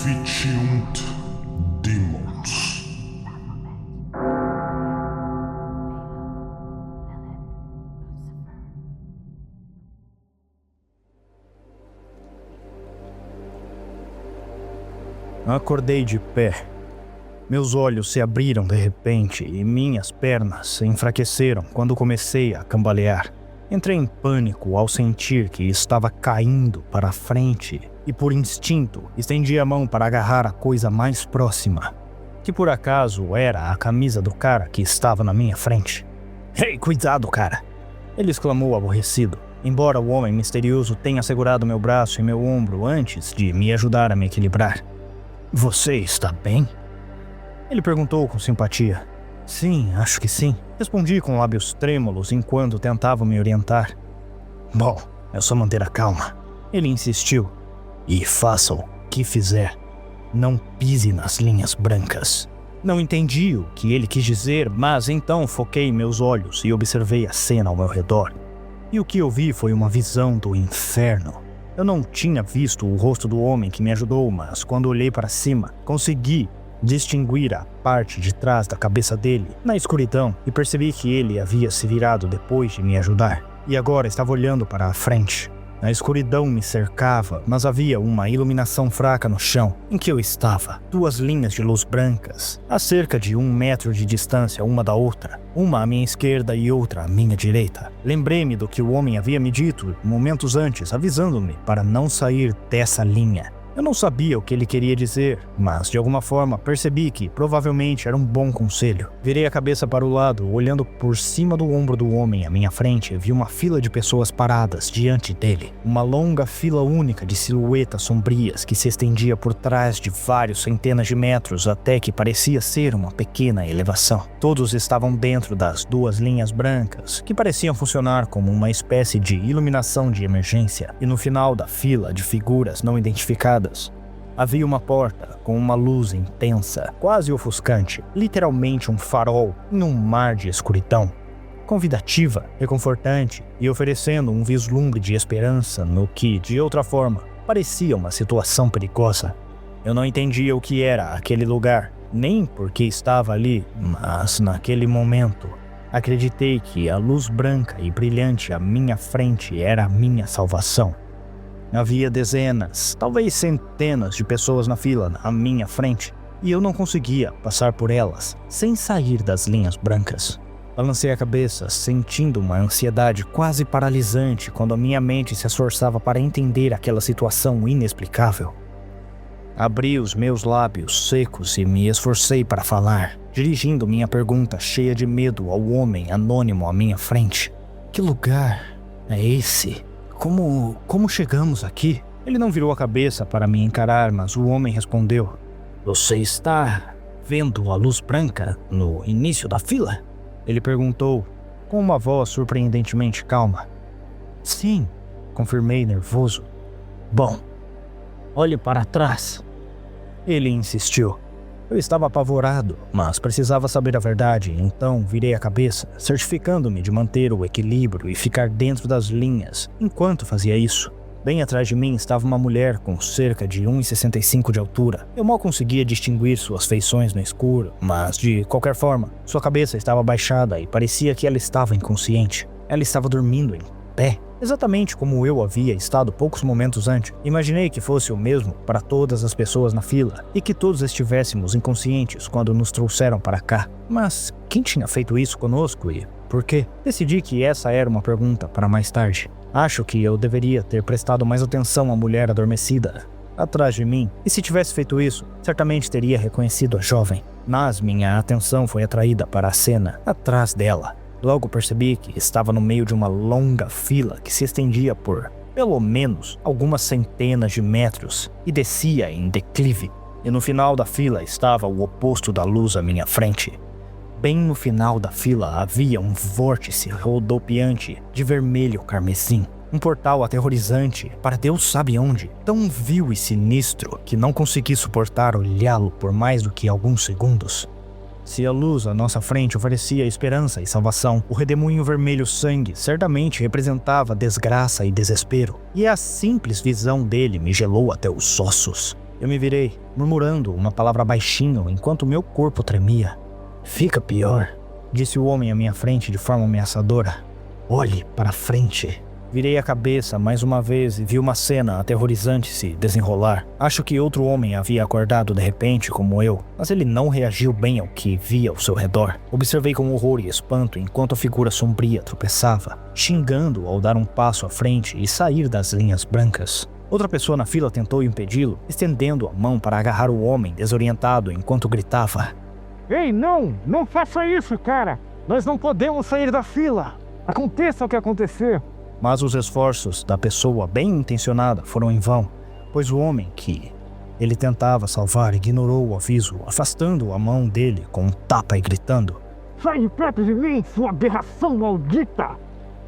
Vitiunt Demons. Acordei de pé. Meus olhos se abriram de repente e minhas pernas se enfraqueceram quando comecei a cambalear. Entrei em pânico ao sentir que estava caindo para a frente e, por instinto, estendi a mão para agarrar a coisa mais próxima, que por acaso era a camisa do cara que estava na minha frente. "Ei, cuidado, cara!" ele exclamou aborrecido, embora o homem misterioso tenha segurado meu braço e meu ombro antes de me ajudar a me equilibrar. "Você está bem?" ele perguntou com simpatia. "Sim, acho que sim", respondi com lábios trêmulos enquanto tentava me orientar. "Bom, é só manter a calma", ele insistiu. "E faça o que fizer, não pise nas linhas brancas." Não entendi o que ele quis dizer, mas então foquei meus olhos e observei a cena ao meu redor. E o que eu vi foi uma visão do inferno. Eu não tinha visto o rosto do homem que me ajudou, mas quando olhei para cima, consegui distinguir a parte de trás da cabeça dele na escuridão e percebi que ele havia se virado depois de me ajudar e agora estava olhando para a frente. A escuridão me cercava, mas havia uma iluminação fraca no chão em que eu estava. 2 linhas de luz brancas, a cerca de 1 metro de distância uma da outra, uma à minha esquerda e outra à minha direita. Lembrei-me do que o homem havia me dito momentos antes, avisando-me para não sair dessa linha. Eu não sabia o que ele queria dizer, mas de alguma forma percebi que provavelmente era um bom conselho. Virei a cabeça para o lado, olhando por cima do ombro do homem à minha frente, vi uma fila de pessoas paradas diante dele. Uma longa fila única de silhuetas sombrias que se estendia por trás de vários centenas de metros até que parecia ser uma pequena elevação. Todos estavam dentro das 2 linhas brancas, que pareciam funcionar como uma espécie de iluminação de emergência, e no final da fila de figuras não identificadas havia uma porta com uma luz intensa, quase ofuscante, literalmente um farol em um mar de escuridão. Convidativa, reconfortante e oferecendo um vislumbre de esperança no que, de outra forma, parecia uma situação perigosa. Eu não entendia o que era aquele lugar, nem por que estava ali, mas naquele momento acreditei que a luz branca e brilhante à minha frente era a minha salvação. Havia dezenas, talvez centenas de pessoas na fila à minha frente, e eu não conseguia passar por elas sem sair das linhas brancas. Balancei a cabeça, sentindo uma ansiedade quase paralisante quando a minha mente se esforçava para entender aquela situação inexplicável. Abri os meus lábios secos e me esforcei para falar, dirigindo minha pergunta cheia de medo ao homem anônimo à minha frente. "Que lugar é esse? Como chegamos aqui?" Ele não virou a cabeça para me encarar, mas o homem respondeu: "Você está vendo a luz branca no início da fila?" Ele perguntou, com uma voz surpreendentemente calma. "Sim", confirmei nervoso. "Bom, olhe para trás." Ele insistiu. Eu estava apavorado, mas precisava saber a verdade, então virei a cabeça, certificando-me de manter o equilíbrio e ficar dentro das linhas enquanto fazia isso. Bem atrás de mim estava uma mulher com cerca de 1,65 de altura. Eu mal conseguia distinguir suas feições no escuro, mas de qualquer forma, sua cabeça estava baixada e parecia que ela estava inconsciente. Ela estava dormindo em pé, exatamente como eu havia estado poucos momentos antes. Imaginei que fosse o mesmo para todas as pessoas na fila e que todos estivéssemos inconscientes quando nos trouxeram para cá. Mas quem tinha feito isso conosco e por quê? Decidi que essa era uma pergunta para mais tarde. Acho que eu deveria ter prestado mais atenção à mulher adormecida atrás de mim, e se tivesse feito isso, certamente teria reconhecido a jovem. Mas minha atenção foi atraída para a cena atrás dela. Logo percebi que estava no meio de uma longa fila que se estendia por, pelo menos, algumas centenas de metros e descia em declive. E no final da fila estava o oposto da luz à minha frente. Bem no final da fila havia um vórtice rodopiante de vermelho carmesim. Um portal aterrorizante para Deus sabe onde, tão vil e sinistro que não consegui suportar olhá-lo por mais do que alguns segundos. Se a luz à nossa frente oferecia esperança e salvação, o redemoinho vermelho sangue certamente representava desgraça e desespero, e a simples visão dele me gelou até os ossos. Eu me virei, murmurando uma palavra baixinho enquanto meu corpo tremia. "Fica pior", disse o homem à minha frente de forma ameaçadora. "Olhe para frente." Virei a cabeça mais uma vez e vi uma cena aterrorizante se desenrolar. Acho que outro homem havia acordado de repente como eu, mas ele não reagiu bem ao que via ao seu redor. Observei com horror e espanto enquanto a figura sombria tropeçava, xingando ao dar um passo à frente e sair das linhas brancas. Outra pessoa na fila tentou impedi-lo, estendendo a mão para agarrar o homem desorientado enquanto gritava: "Ei, não faça isso, cara! Nós não podemos sair da fila! Aconteça o que acontecer!" Mas os esforços da pessoa bem intencionada foram em vão, pois o homem que ele tentava salvar ignorou o aviso, afastando a mão dele com um tapa e gritando: "Sai de perto de mim, sua aberração maldita!"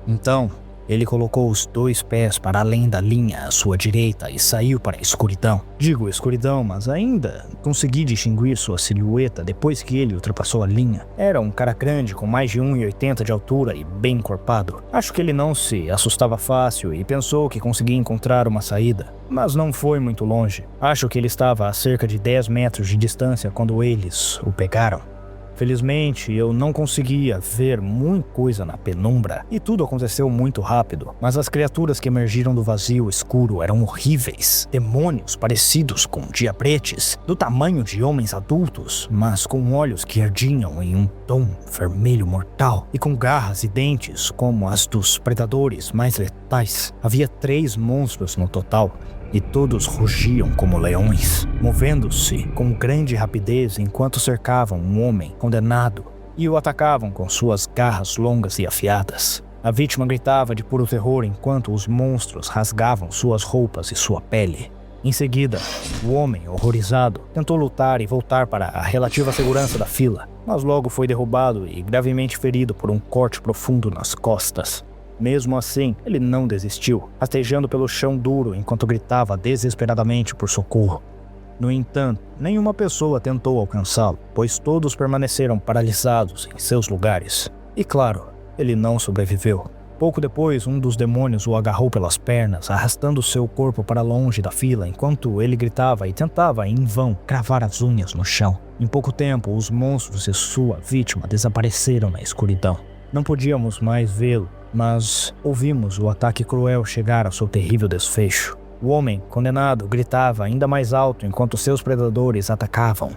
Então, ele colocou os 2 pés para além da linha à sua direita e saiu para a escuridão. Digo escuridão, mas ainda consegui distinguir sua silhueta depois que ele ultrapassou a linha. Era um cara grande com mais de 1,80 de altura e bem encorpado. Acho que ele não se assustava fácil e pensou que conseguia encontrar uma saída, mas não foi muito longe. Acho que ele estava a cerca de 10 metros de distância quando eles o pegaram. Felizmente, eu não conseguia ver muita coisa na penumbra e tudo aconteceu muito rápido, mas as criaturas que emergiram do vazio escuro eram horríveis. Demônios parecidos com diabretes, do tamanho de homens adultos, mas com olhos que ardiam em um tom vermelho mortal e com garras e dentes como as dos predadores mais letais. Havia 3 monstros no total, e todos rugiam como leões, movendo-se com grande rapidez enquanto cercavam um homem condenado e o atacavam com suas garras longas e afiadas. A vítima gritava de puro terror enquanto os monstros rasgavam suas roupas e sua pele. Em seguida, o homem, horrorizado, tentou lutar e voltar para a relativa segurança da fila, mas logo foi derrubado e gravemente ferido por um corte profundo nas costas. Mesmo assim, ele não desistiu, rastejando pelo chão duro enquanto gritava desesperadamente por socorro. No entanto, nenhuma pessoa tentou alcançá-lo, pois todos permaneceram paralisados em seus lugares. E claro, ele não sobreviveu. Pouco depois, um dos demônios o agarrou pelas pernas, arrastando seu corpo para longe da fila enquanto ele gritava e tentava, em vão, cravar as unhas no chão. Em pouco tempo, os monstros e sua vítima desapareceram na escuridão. Não podíamos mais vê-lo, mas ouvimos o ataque cruel chegar ao seu terrível desfecho. O homem, condenado, gritava ainda mais alto enquanto seus predadores atacavam,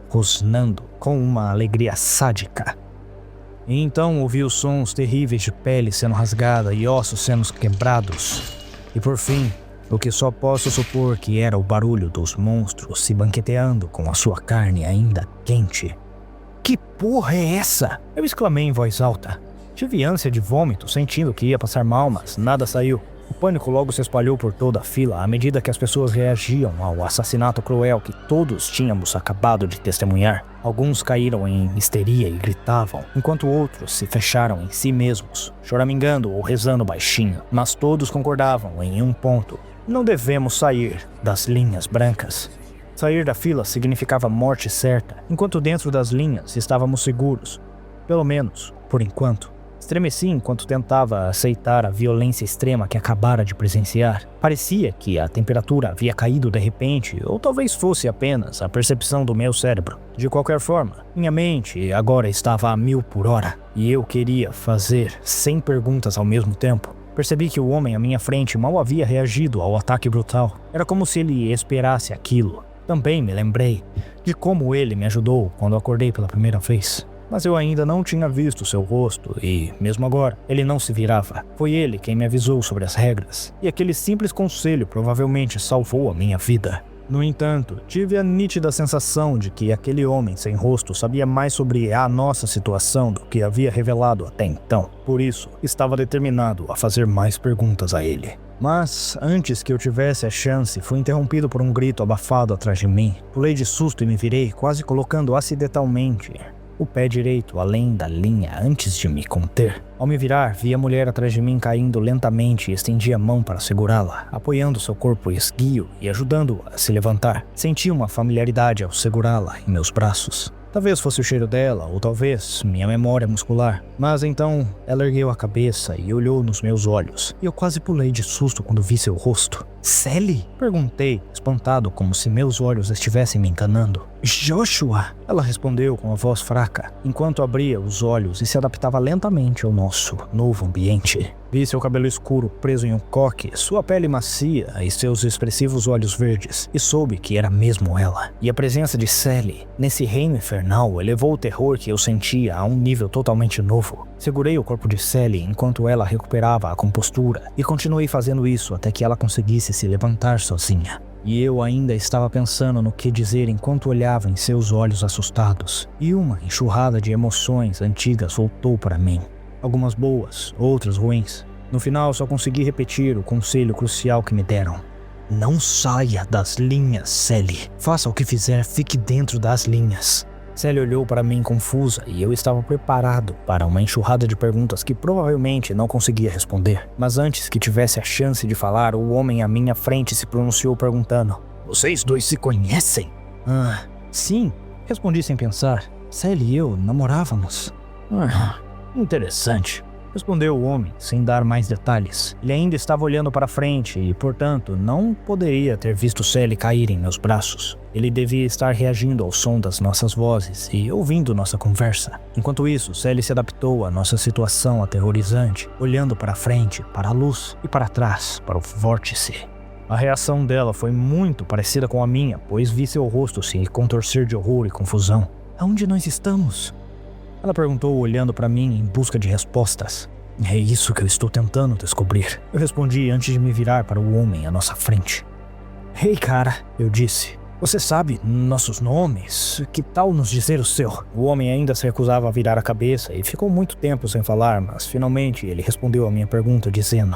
rosnando com uma alegria sádica. E então ouvi os sons terríveis de pele sendo rasgada e ossos sendo quebrados. E por fim, o que só posso supor que era o barulho dos monstros se banqueteando com a sua carne ainda quente. "Que porra é essa?" eu exclamei em voz alta. Tive ânsia de vômito, sentindo que ia passar mal, mas nada saiu. O pânico logo se espalhou por toda a fila à medida que as pessoas reagiam ao assassinato cruel que todos tínhamos acabado de testemunhar. Alguns caíram em histeria e gritavam, enquanto outros se fecharam em si mesmos, choramingando ou rezando baixinho. Mas todos concordavam em um ponto: não devemos sair das linhas brancas. Sair da fila significava morte certa, enquanto dentro das linhas estávamos seguros. Pelo menos, por enquanto. Estremeci enquanto tentava aceitar a violência extrema que acabara de presenciar. Parecia que a temperatura havia caído de repente, ou talvez fosse apenas a percepção do meu cérebro. De qualquer forma, minha mente agora estava a 1000 por hora, e eu queria fazer 100 perguntas ao mesmo tempo. Percebi que o homem à minha frente mal havia reagido ao ataque brutal. Era como se ele esperasse aquilo. Também me lembrei de como ele me ajudou quando acordei pela primeira vez. Mas eu ainda não tinha visto seu rosto e, mesmo agora, ele não se virava. Foi ele quem me avisou sobre as regras, e aquele simples conselho provavelmente salvou a minha vida. No entanto, tive a nítida sensação de que aquele homem sem rosto sabia mais sobre a nossa situação do que havia revelado até então. Por isso, estava determinado a fazer mais perguntas a ele. Mas, antes que eu tivesse a chance, fui interrompido por um grito abafado atrás de mim. Pulei de susto e me virei, quase colocando acidentalmente o pé direito além da linha antes de me conter. Ao me virar, vi a mulher atrás de mim caindo lentamente e estendi a mão para segurá-la, apoiando seu corpo esguio e ajudando-a a se levantar. Senti uma familiaridade ao segurá-la em meus braços. Talvez fosse o cheiro dela, ou talvez minha memória muscular. Mas então ela ergueu a cabeça e olhou nos meus olhos. E eu quase pulei de susto quando vi seu rosto. Sally? Perguntei, espantado, como se meus olhos estivessem me enganando. Joshua? Ela respondeu com a voz fraca, enquanto abria os olhos e se adaptava lentamente ao nosso novo ambiente. Vi seu cabelo escuro preso em um coque, sua pele macia e seus expressivos olhos verdes, e soube que era mesmo ela. E a presença de Sally nesse reino infernal elevou o terror que eu sentia a um nível totalmente novo. Segurei o corpo de Sally enquanto ela recuperava a compostura, e continuei fazendo isso até que ela conseguisse se levantar sozinha. E eu ainda estava pensando no que dizer enquanto olhava em seus olhos assustados, e uma enxurrada de emoções antigas voltou para mim. Algumas boas, outras ruins. No final, só consegui repetir o conselho crucial que me deram. Não saia das linhas, Sally. Faça o que fizer, fique dentro das linhas. Sally olhou para mim confusa e eu estava preparado para uma enxurrada de perguntas que provavelmente não conseguia responder. Mas antes que tivesse a chance de falar, o homem à minha frente se pronunciou perguntando: Vocês dois se conhecem? Sim, respondi sem pensar. Sally e eu namorávamos. Interessante, respondeu o homem, sem dar mais detalhes. Ele ainda estava olhando para frente e, portanto, não poderia ter visto Sally cair em meus braços. Ele devia estar reagindo ao som das nossas vozes e ouvindo nossa conversa. Enquanto isso, Sally se adaptou à nossa situação aterrorizante, olhando para frente, para a luz e para trás, para o vórtice. A reação dela foi muito parecida com a minha, pois vi seu rosto se contorcer de horror e confusão. Aonde nós estamos? Ela perguntou, olhando para mim em busca de respostas. É isso que eu estou tentando descobrir. Eu respondi antes de me virar para o homem à nossa frente. Ei, cara, eu disse. Você sabe nossos nomes? Que tal nos dizer o seu? O homem ainda se recusava a virar a cabeça e ficou muito tempo sem falar, mas finalmente ele respondeu a minha pergunta dizendo: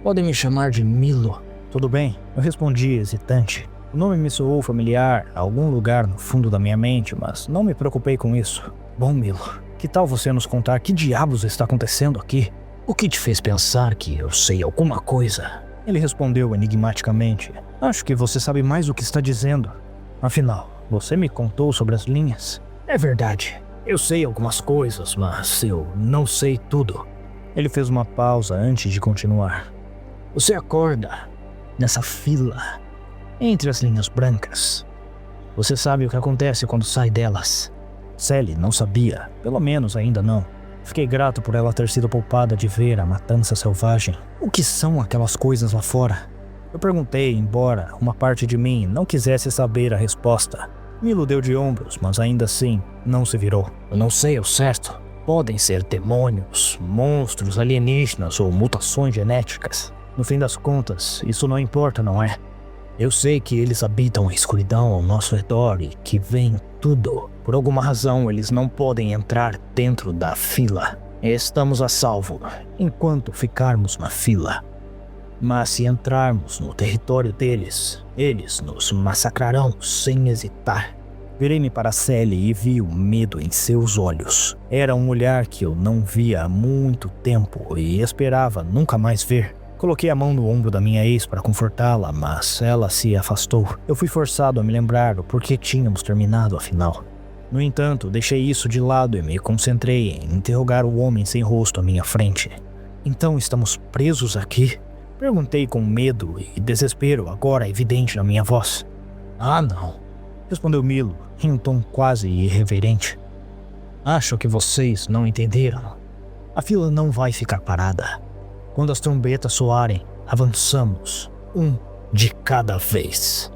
Podem me chamar de Milo. Tudo bem, eu respondi hesitante. O nome me soou familiar a algum lugar no fundo da minha mente, mas não me preocupei com isso. Bom, Milo, que tal você nos contar que diabos está acontecendo aqui? O que te fez pensar que eu sei alguma coisa? Ele respondeu enigmaticamente. Acho que você sabe mais o que está dizendo. Afinal, você me contou sobre as linhas. É verdade. Eu sei algumas coisas, mas eu não sei tudo. Ele fez uma pausa antes de continuar. Você acorda nessa fila entre as linhas brancas. Você sabe o que acontece quando sai delas. Sally não sabia, pelo menos ainda não. Fiquei grato por ela ter sido poupada de ver a matança selvagem. O que são aquelas coisas lá fora? Eu perguntei, embora uma parte de mim não quisesse saber a resposta. Milo deu de ombros, mas ainda assim não se virou. Eu não sei ao certo. Podem ser demônios, monstros alienígenas ou mutações genéticas. No fim das contas, isso não importa, não é? Eu sei que eles habitam a escuridão ao nosso redor e que veem tudo. Por alguma razão, eles não podem entrar dentro da fila. Estamos a salvo enquanto ficarmos na fila. Mas se entrarmos no território deles, eles nos massacrarão sem hesitar. Virei-me para Sally e vi o medo em seus olhos. Era um olhar que eu não via há muito tempo e esperava nunca mais ver. Coloquei a mão no ombro da minha ex para confortá-la, mas ela se afastou. Eu fui forçado a me lembrar o porquê tínhamos terminado afinal. No entanto, deixei isso de lado e me concentrei em interrogar o homem sem rosto à minha frente. Então estamos presos aqui? Perguntei com medo e desespero, agora evidente na minha voz. Ah, não, respondeu Milo, em um tom quase irreverente. Acho que vocês não entenderam. A fila não vai ficar parada. Quando as trombetas soarem, avançamos, um de cada vez.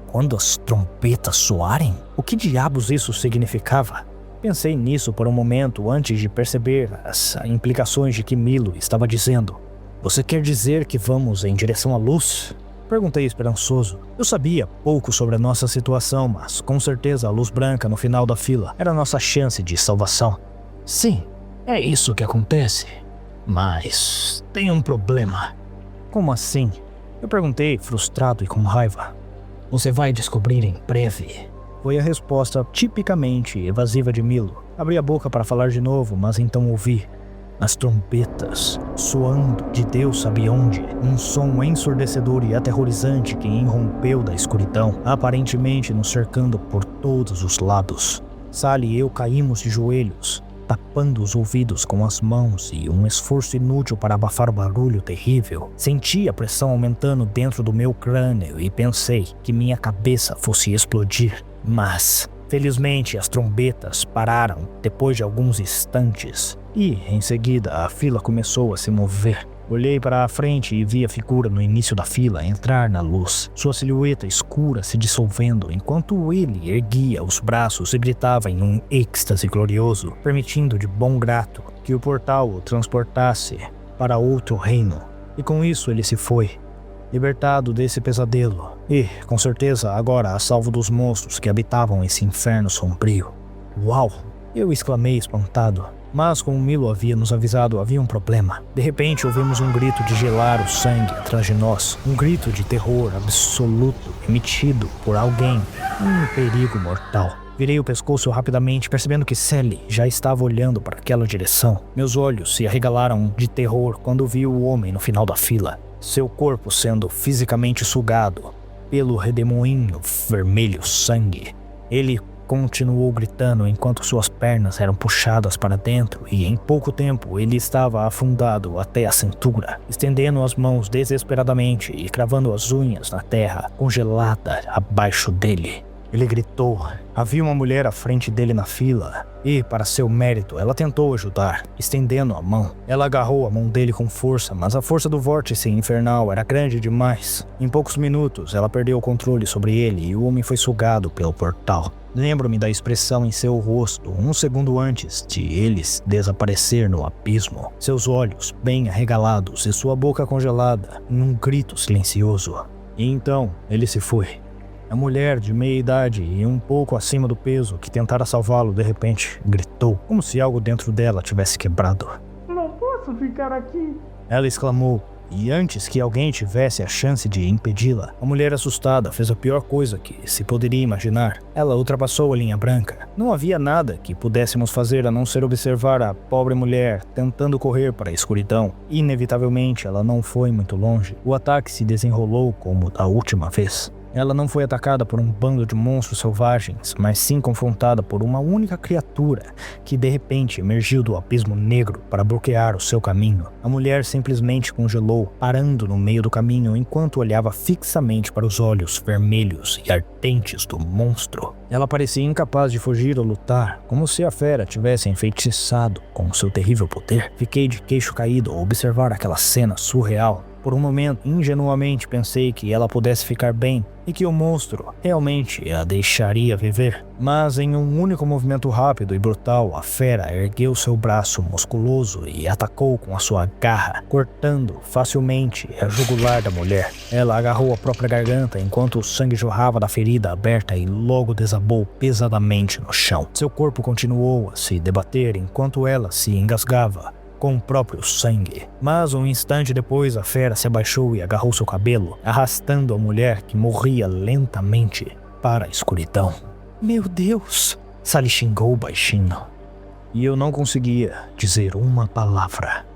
Quando as trombetas soarem? O que diabos isso significava? Pensei nisso por um momento antes de perceber as implicações de que Milo estava dizendo. Você quer dizer que vamos em direção à luz? Perguntei esperançoso. Eu sabia pouco sobre a nossa situação, mas com certeza a luz branca no final da fila era a nossa chance de salvação. Sim, é isso que acontece. Mas tem um problema. Como assim? Eu perguntei, frustrado e com raiva. Você vai descobrir em breve. Foi a resposta tipicamente evasiva de Milo. Abri a boca para falar de novo, mas então ouvi as trombetas soando de Deus sabe onde. Um som ensurdecedor e aterrorizante que irrompeu da escuridão, aparentemente nos cercando por todos os lados. Sally e eu caímos de joelhos, tapando os ouvidos com as mãos e um esforço inútil para abafar o barulho terrível. Senti a pressão aumentando dentro do meu crânio e pensei que minha cabeça fosse explodir. Mas, felizmente, as trombetas pararam depois de alguns instantes e, em seguida, a fila começou a se mover. Olhei para a frente e vi a figura no início da fila entrar na luz, sua silhueta escura se dissolvendo enquanto ele erguia os braços e gritava em um êxtase glorioso, permitindo de bom grado que o portal o transportasse para outro reino. E com isso ele se foi, libertado desse pesadelo e, com certeza, agora a salvo dos monstros que habitavam esse inferno sombrio. Uau! Eu exclamei espantado. Mas, como Milo havia nos avisado, havia um problema. De repente, ouvimos um grito de gelar o sangue atrás de nós. Um grito de terror absoluto emitido por alguém. Um perigo mortal. Virei o pescoço rapidamente, percebendo que Sally já estava olhando para aquela direção. Meus olhos se arregalaram de terror quando vi o homem no final da fila. Seu corpo sendo fisicamente sugado pelo redemoinho vermelho sangue. Ele continuou gritando enquanto suas pernas eram puxadas para dentro e em pouco tempo ele estava afundado até a cintura, estendendo as mãos desesperadamente e cravando as unhas na terra congelada abaixo dele. Ele gritou. Havia uma mulher à frente dele na fila e, para seu mérito, ela tentou ajudar, estendendo a mão. Ela agarrou a mão dele com força, mas a força do vórtice infernal era grande demais. Em poucos minutos, ela perdeu o controle sobre ele e o homem foi sugado pelo portal. Lembro-me da expressão em seu rosto, um segundo antes de ele desaparecer no abismo. Seus olhos bem arregalados e sua boca congelada em um grito silencioso. E então, ele se foi. A mulher de meia idade e um pouco acima do peso que tentara salvá-lo de repente gritou, como se algo dentro dela tivesse quebrado. Não posso ficar aqui. Ela exclamou, e antes que alguém tivesse a chance de impedi-la, a mulher assustada fez a pior coisa que se poderia imaginar. Ela ultrapassou a linha branca. Não havia nada que pudéssemos fazer a não ser observar a pobre mulher tentando correr para a escuridão. Inevitavelmente, ela não foi muito longe. O ataque se desenrolou como da última vez. Ela não foi atacada por um bando de monstros selvagens, mas sim confrontada por uma única criatura que de repente emergiu do abismo negro para bloquear o seu caminho. A mulher simplesmente congelou, parando no meio do caminho enquanto olhava fixamente para os olhos vermelhos e ardentes do monstro. Ela parecia incapaz de fugir ou lutar, como se a fera tivesse enfeitiçado com seu terrível poder. Fiquei de queixo caído ao observar aquela cena surreal. Por um momento, ingenuamente pensei que ela pudesse ficar bem e que o monstro realmente a deixaria viver. Mas em um único movimento rápido e brutal, a fera ergueu seu braço musculoso e atacou com a sua garra, cortando facilmente a jugular da mulher. Ela agarrou a própria garganta enquanto o sangue jorrava da ferida aberta e logo desabou pesadamente no chão. Seu corpo continuou a se debater enquanto ela se engasgava com o próprio sangue. Mas um instante depois a fera se abaixou e agarrou seu cabelo, arrastando a mulher que morria lentamente para a escuridão. Meu Deus! Sally xingou baixinho. E eu não conseguia dizer uma palavra.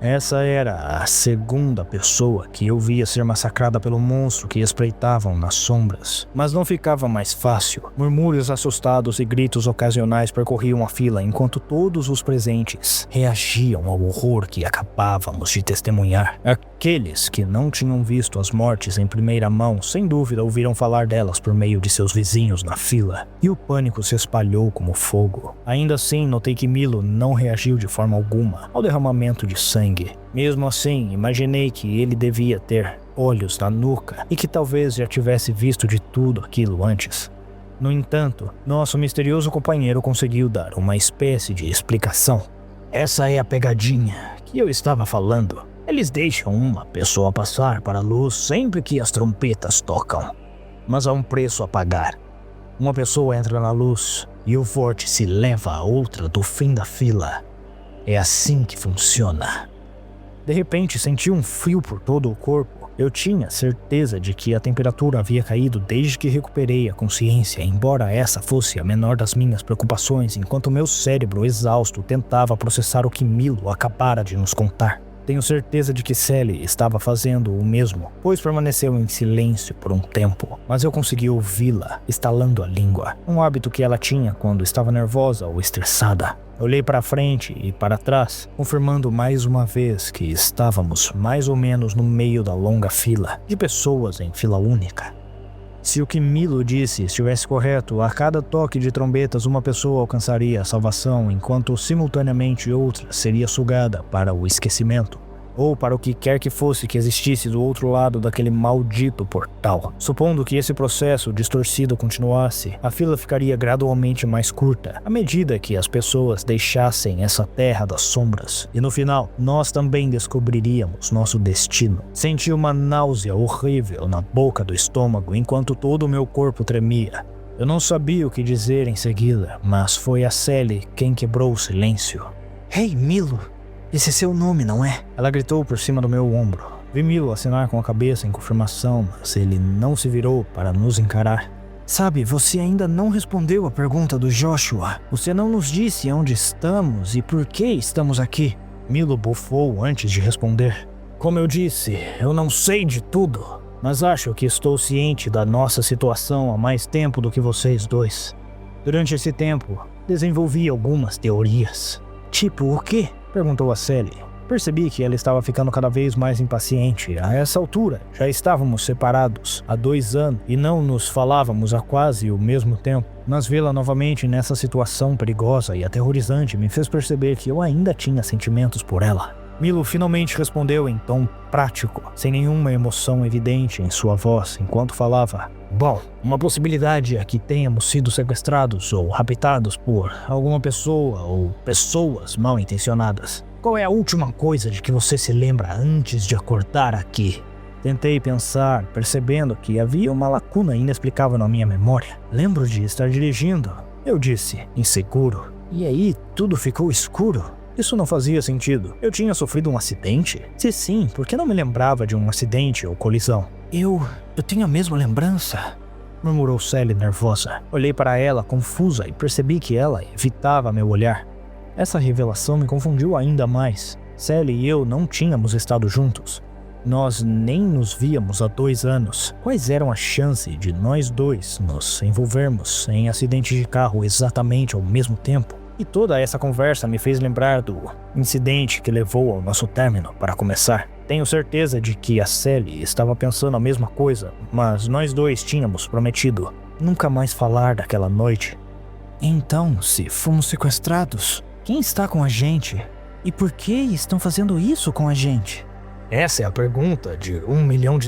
Essa era a segunda pessoa que eu via ser massacrada pelo monstro que espreitavam nas sombras. Mas não ficava mais fácil. Murmúrios assustados e gritos ocasionais percorriam a fila enquanto todos os presentes reagiam ao horror que acabávamos de testemunhar. Aqueles que não tinham visto as mortes em primeira mão, sem dúvida ouviram falar delas por meio de seus vizinhos na fila. E o pânico se espalhou como fogo. Ainda assim, notei que Milo não reagiu de forma alguma ao derramamento de sangue. Mesmo assim, imaginei que ele devia ter olhos na nuca e que talvez já tivesse visto de tudo aquilo antes. No entanto, nosso misterioso companheiro conseguiu dar uma espécie de explicação. Essa é a pegadinha que eu estava falando. Eles deixam uma pessoa passar para a luz sempre que as trompetas tocam. Mas há um preço a pagar. Uma pessoa entra na luz e o vórtice leva a outra do fim da fila. É assim que funciona. De repente, senti um frio por todo o corpo. Eu tinha certeza de que a temperatura havia caído desde que recuperei a consciência, embora essa fosse a menor das minhas preocupações, enquanto meu cérebro exausto tentava processar o que Milo acabara de nos contar. Tenho certeza de que Sally estava fazendo o mesmo, pois permaneceu em silêncio por um tempo, mas eu consegui ouvi-la estalando a língua, um hábito que ela tinha quando estava nervosa ou estressada. Olhei para frente e para trás, confirmando mais uma vez que estávamos mais ou menos no meio da longa fila de pessoas em fila única. Se o que Milo disse estivesse correto, a cada toque de trombetas uma pessoa alcançaria a salvação, enquanto simultaneamente outra seria sugada para o esquecimento, ou para o que quer que fosse que existisse do outro lado daquele maldito portal. Supondo que esse processo distorcido continuasse, a fila ficaria gradualmente mais curta, à medida que as pessoas deixassem essa terra das sombras. E no final, nós também descobriríamos nosso destino. Senti uma náusea horrível na boca do estômago enquanto todo o meu corpo tremia. Eu não sabia o que dizer em seguida, mas foi a Sally quem quebrou o silêncio. Hey, Milo! Esse é seu nome, não é? Ela gritou por cima do meu ombro. Vi Milo assinar com a cabeça em confirmação, mas ele não se virou para nos encarar. Sabe, você ainda não respondeu a pergunta do Joshua. Você não nos disse onde estamos e por que estamos aqui. Milo bufou antes de responder. Como eu disse, eu não sei de tudo, mas acho que estou ciente da nossa situação há mais tempo do que vocês dois. Durante esse tempo, desenvolvi algumas teorias. Tipo o quê? Perguntou a Sally. Percebi que ela estava ficando cada vez mais impaciente. A essa altura, já estávamos separados há 2 anos e não nos falávamos há quase o mesmo tempo. Mas vê-la novamente nessa situação perigosa e aterrorizante me fez perceber que eu ainda tinha sentimentos por ela. Milo finalmente respondeu em tom prático, sem nenhuma emoção evidente em sua voz, enquanto falava. Bom, uma possibilidade é que tenhamos sido sequestrados ou raptados por alguma pessoa ou pessoas mal intencionadas. Qual é a última coisa de que você se lembra antes de acordar aqui? Tentei pensar, percebendo que havia uma lacuna inexplicável na minha memória. Lembro de estar dirigindo, eu disse, inseguro. E aí, tudo ficou escuro. Isso não fazia sentido. Eu tinha sofrido um acidente? Se sim, por que não me lembrava de um acidente ou colisão? Eu tenho a mesma lembrança, murmurou Sally nervosa. Olhei para ela confusa e percebi que ela evitava meu olhar. Essa revelação me confundiu ainda mais. Sally e eu não tínhamos estado juntos. Nós nem nos víamos há 2 anos. Quais eram as chances de nós dois nos envolvermos em acidentes de carro exatamente ao mesmo tempo? E toda essa conversa me fez lembrar do incidente que levou ao nosso término, para começar. Tenho certeza de que a Sally estava pensando a mesma coisa, mas nós dois tínhamos prometido nunca mais falar daquela noite. Então, se fomos sequestrados, quem está com a gente? E por que estão fazendo isso com a gente? Essa é a pergunta de $1 milhão.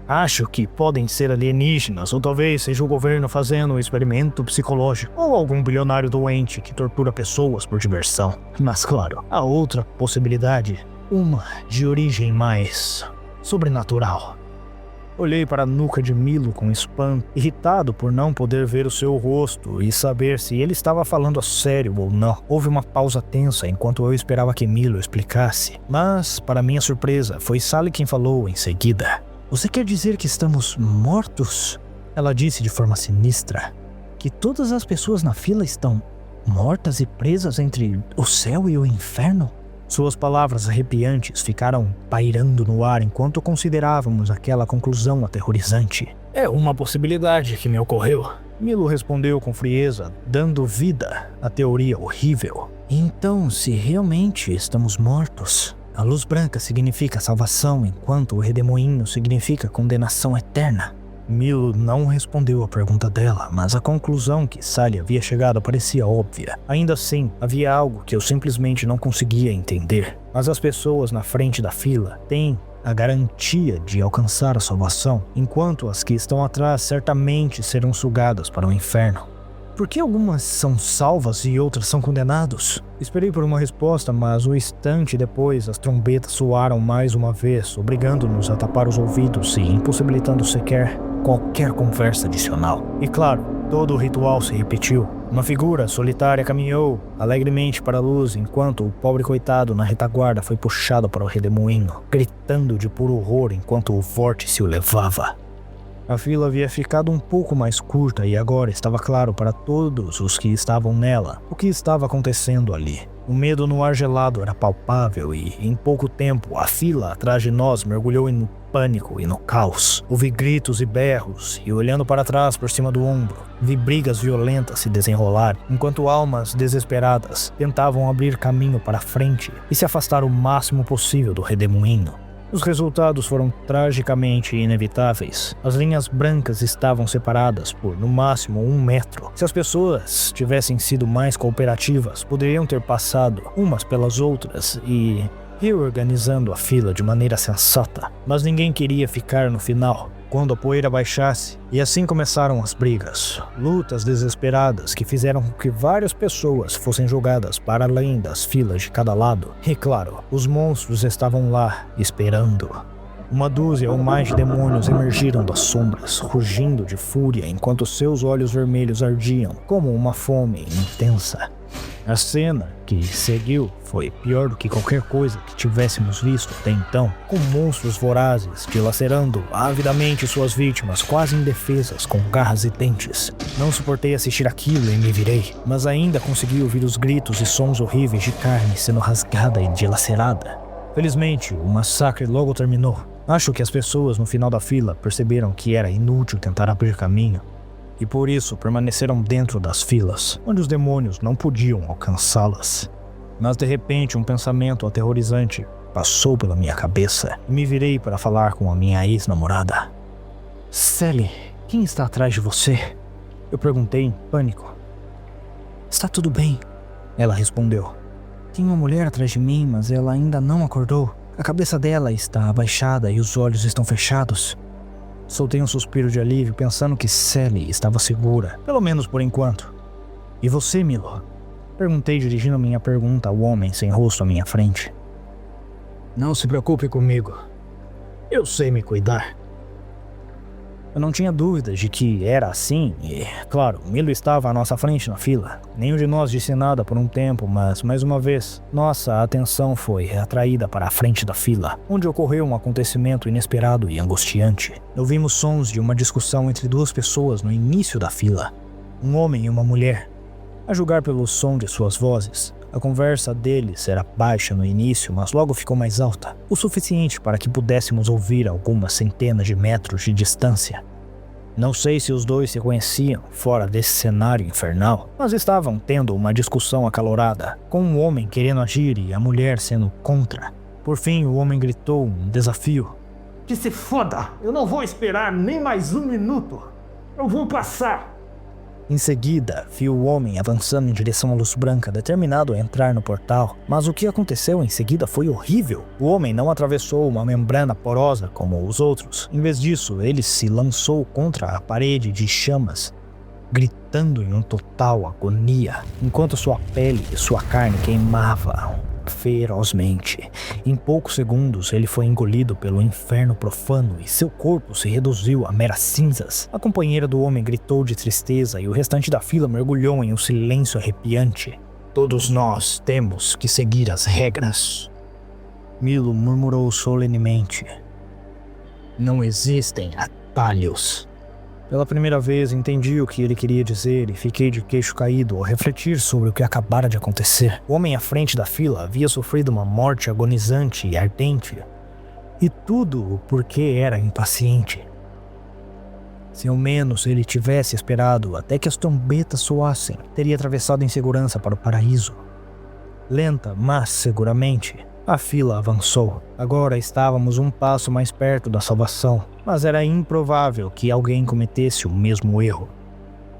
Acho que podem ser alienígenas, ou talvez seja o governo fazendo um experimento psicológico, ou algum bilionário doente que tortura pessoas por diversão. Mas claro, a outra possibilidade, uma de origem mais sobrenatural. Olhei para a nuca de Milo com espanto, irritado por não poder ver o seu rosto e saber se ele estava falando a sério ou não. Houve uma pausa tensa enquanto eu esperava que Milo explicasse, mas, para minha surpresa, foi Sally quem falou em seguida. Você quer dizer que estamos mortos? Ela disse de forma sinistra. Que todas as pessoas na fila estão mortas e presas entre o céu e o inferno? Suas palavras arrepiantes ficaram pairando no ar enquanto considerávamos aquela conclusão aterrorizante. É uma possibilidade que me ocorreu. Milo respondeu com frieza, dando vida à teoria horrível. Então, se realmente estamos mortos, a luz branca significa salvação, enquanto o redemoinho significa condenação eterna. Milo não respondeu a pergunta dela, mas a conclusão que Sally havia chegado parecia óbvia. Ainda assim, havia algo que eu simplesmente não conseguia entender. Mas as pessoas na frente da fila têm a garantia de alcançar a salvação, enquanto as que estão atrás certamente serão sugadas para o inferno. Por que algumas são salvas e outras são condenados? Esperei por uma resposta, mas um instante depois as trombetas soaram mais uma vez, obrigando-nos a tapar os ouvidos e impossibilitando sequer qualquer conversa adicional. E claro, todo o ritual se repetiu. Uma figura solitária caminhou alegremente para a luz, enquanto o pobre coitado na retaguarda foi puxado para o redemoinho, gritando de puro horror enquanto o vórtice o levava. A fila havia ficado um pouco mais curta e agora estava claro para todos os que estavam nela o que estava acontecendo ali. O medo no ar gelado era palpável e, em pouco tempo, a fila atrás de nós mergulhou no pânico e no caos. Ouvi gritos e berros, e olhando para trás por cima do ombro, vi brigas violentas se desenrolar, enquanto almas desesperadas tentavam abrir caminho para a frente e se afastar o máximo possível do redemoinho. Os resultados foram tragicamente inevitáveis. As linhas brancas estavam separadas por, no máximo, 1 metro. Se as pessoas tivessem sido mais cooperativas, poderiam ter passado umas pelas outras e reorganizando a fila de maneira sensata. Mas ninguém queria ficar no final, quando a poeira baixasse, e assim começaram as brigas, lutas desesperadas que fizeram com que várias pessoas fossem jogadas para além das filas de cada lado. E claro, os monstros estavam lá, esperando. Uma dúzia ou mais de demônios emergiram das sombras, rugindo de fúria enquanto seus olhos vermelhos ardiam como uma fome intensa. A cena que seguiu foi pior do que qualquer coisa que tivéssemos visto até então, com monstros vorazes dilacerando avidamente suas vítimas quase indefesas com garras e dentes. Não suportei assistir aquilo e me virei, mas ainda consegui ouvir os gritos e sons horríveis de carne sendo rasgada e dilacerada. Felizmente, o massacre logo terminou. Acho que as pessoas no final da fila perceberam que era inútil tentar abrir caminho, e por isso permaneceram dentro das filas, onde os demônios não podiam alcançá-las. Mas de repente um pensamento aterrorizante passou pela minha cabeça e me virei para falar com a minha ex-namorada. Sally, quem está atrás de você? Eu perguntei em pânico. Está tudo bem, ela respondeu. Tem uma mulher atrás de mim, mas ela ainda não acordou. A cabeça dela está abaixada e os olhos estão fechados. Soltei um suspiro de alívio pensando que Sally estava segura, pelo menos por enquanto. E você, Milo? Perguntei dirigindo minha pergunta ao homem sem rosto à minha frente. Não se preocupe comigo. Eu sei me cuidar. Eu não tinha dúvidas de que era assim e, claro, Milo estava à nossa frente na fila. Nenhum de nós disse nada por um tempo, mas, mais uma vez, nossa atenção foi atraída para a frente da fila, onde ocorreu um acontecimento inesperado e angustiante. Ouvimos sons de uma discussão entre 2 pessoas no início da fila, um homem e uma mulher. A julgar pelo som de suas vozes, a conversa deles era baixa no início, mas logo ficou mais alta, o suficiente para que pudéssemos ouvir algumas centenas de metros de distância. Não sei se os dois se conheciam fora desse cenário infernal, mas estavam tendo uma discussão acalorada, com um homem querendo agir e a mulher sendo contra. Por fim, o homem gritou um desafio. Que se foda! Eu não vou esperar nem mais 1 minuto! Eu vou passar! Em seguida, vi o homem avançando em direção à luz branca, determinado a entrar no portal. Mas o que aconteceu em seguida foi horrível. O homem não atravessou uma membrana porosa como os outros. Em vez disso, ele se lançou contra a parede de chamas, gritando em total agonia, enquanto sua pele e sua carne queimavam ferozmente. Em poucos segundos, ele foi engolido pelo inferno profano e seu corpo se reduziu a meras cinzas. A companheira do homem gritou de tristeza e o restante da fila mergulhou em um silêncio arrepiante. Todos nós temos que seguir as regras. Milo murmurou solenemente. Não existem atalhos. Pela primeira vez entendi o que ele queria dizer e fiquei de queixo caído ao refletir sobre o que acabara de acontecer. O homem à frente da fila havia sofrido uma morte agonizante e ardente. E tudo porque era impaciente. Se ao menos ele tivesse esperado até que as trombetas soassem, teria atravessado em segurança para o paraíso. Lenta, mas seguramente, a fila avançou. Agora estávamos um passo mais perto da salvação, mas era improvável que alguém cometesse o mesmo erro.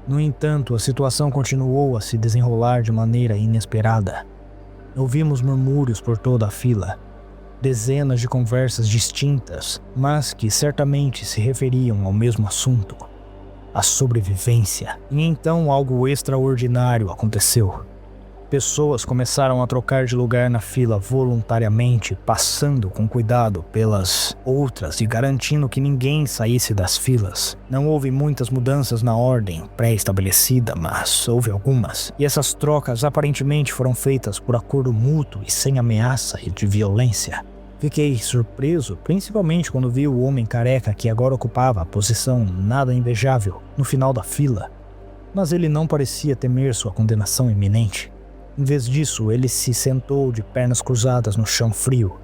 No entanto, a situação continuou a se desenrolar de maneira inesperada. Ouvimos murmúrios por toda a fila, dezenas de conversas distintas, mas que certamente se referiam ao mesmo assunto, a sobrevivência. E então algo extraordinário aconteceu. Pessoas começaram a trocar de lugar na fila voluntariamente, passando com cuidado pelas outras e garantindo que ninguém saísse das filas. Não houve muitas mudanças na ordem pré-estabelecida, mas houve algumas. E essas trocas aparentemente foram feitas por acordo mútuo e sem ameaça e de violência. Fiquei surpreso, principalmente quando vi o homem careca que agora ocupava a posição nada invejável no final da fila. Mas ele não parecia temer sua condenação iminente. Em vez disso, ele se sentou de pernas cruzadas no chão frio,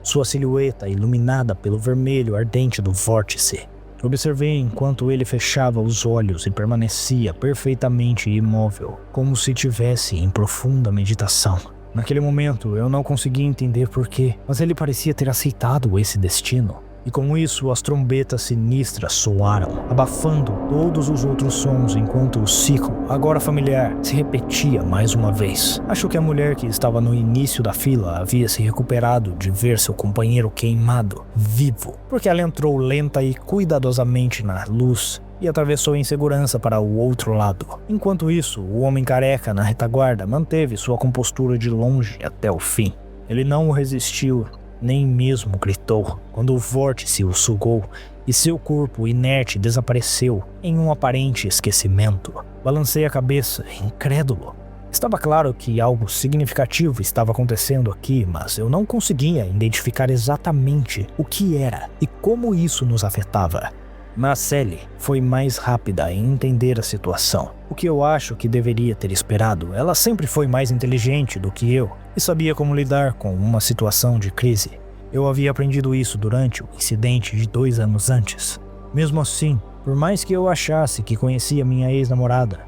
sua silhueta iluminada pelo vermelho ardente do vórtice. Observei enquanto ele fechava os olhos e permanecia perfeitamente imóvel, como se estivesse em profunda meditação. Naquele momento, eu não conseguia entender porquê, mas ele parecia ter aceitado esse destino. E com isso, as trombetas sinistras soaram, abafando todos os outros sons enquanto o ciclo, agora familiar, se repetia mais uma vez. Acho que a mulher que estava no início da fila havia se recuperado de ver seu companheiro queimado, vivo, porque ela entrou lenta e cuidadosamente na luz e atravessou em segurança para o outro lado. Enquanto isso, o homem careca na retaguarda manteve sua compostura de longe até o fim. Ele não resistiu, nem mesmo gritou, quando o vórtice o sugou e seu corpo inerte desapareceu em um aparente esquecimento. Balancei a cabeça, incrédulo. Estava claro que algo significativo estava acontecendo aqui, mas eu não conseguia identificar exatamente o que era e como isso nos afetava. Mas Sally foi mais rápida em entender a situação. O que eu acho que deveria ter esperado. Ela sempre foi mais inteligente do que eu e sabia como lidar com uma situação de crise. Eu havia aprendido isso durante o incidente de 2 anos antes. Mesmo assim, por mais que eu achasse que conhecia minha ex-namorada,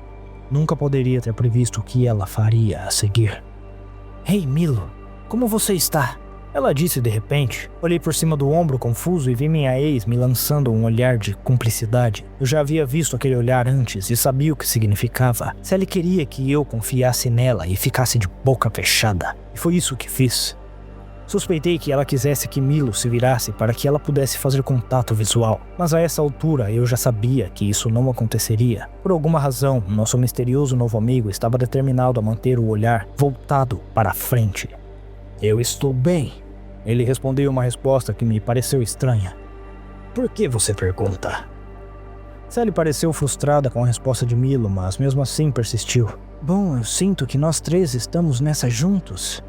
nunca poderia ter previsto o que ela faria a seguir. "Ei, Milo, como você está?" Ela disse de repente. Olhei por cima do ombro confuso e vi minha ex me lançando um olhar de cumplicidade. Eu já havia visto aquele olhar antes e sabia o que significava. Sally queria que eu confiasse nela e ficasse de boca fechada. E foi isso que fiz. Suspeitei que ela quisesse que Milo se virasse para que ela pudesse fazer contato visual. Mas a essa altura eu já sabia que isso não aconteceria. Por alguma razão, nosso misterioso novo amigo estava determinado a manter o olhar voltado para a frente. "Eu estou bem." Ele respondeu uma resposta que me pareceu estranha. "Por que você pergunta?" Sally pareceu frustrada com a resposta de Milo, mas mesmo assim persistiu. "Bom, eu sinto que nós 3 estamos nessa juntos.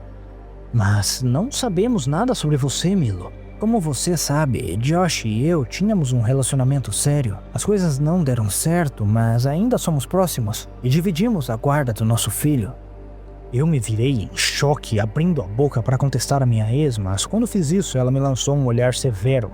Mas não sabemos nada sobre você, Milo. Como você sabe, Josh e eu tínhamos um relacionamento sério. As coisas não deram certo, mas ainda somos próximos e dividimos a guarda do nosso filho." Eu me virei em choque, abrindo a boca para contestar a minha ex, mas quando fiz isso, ela me lançou um olhar severo.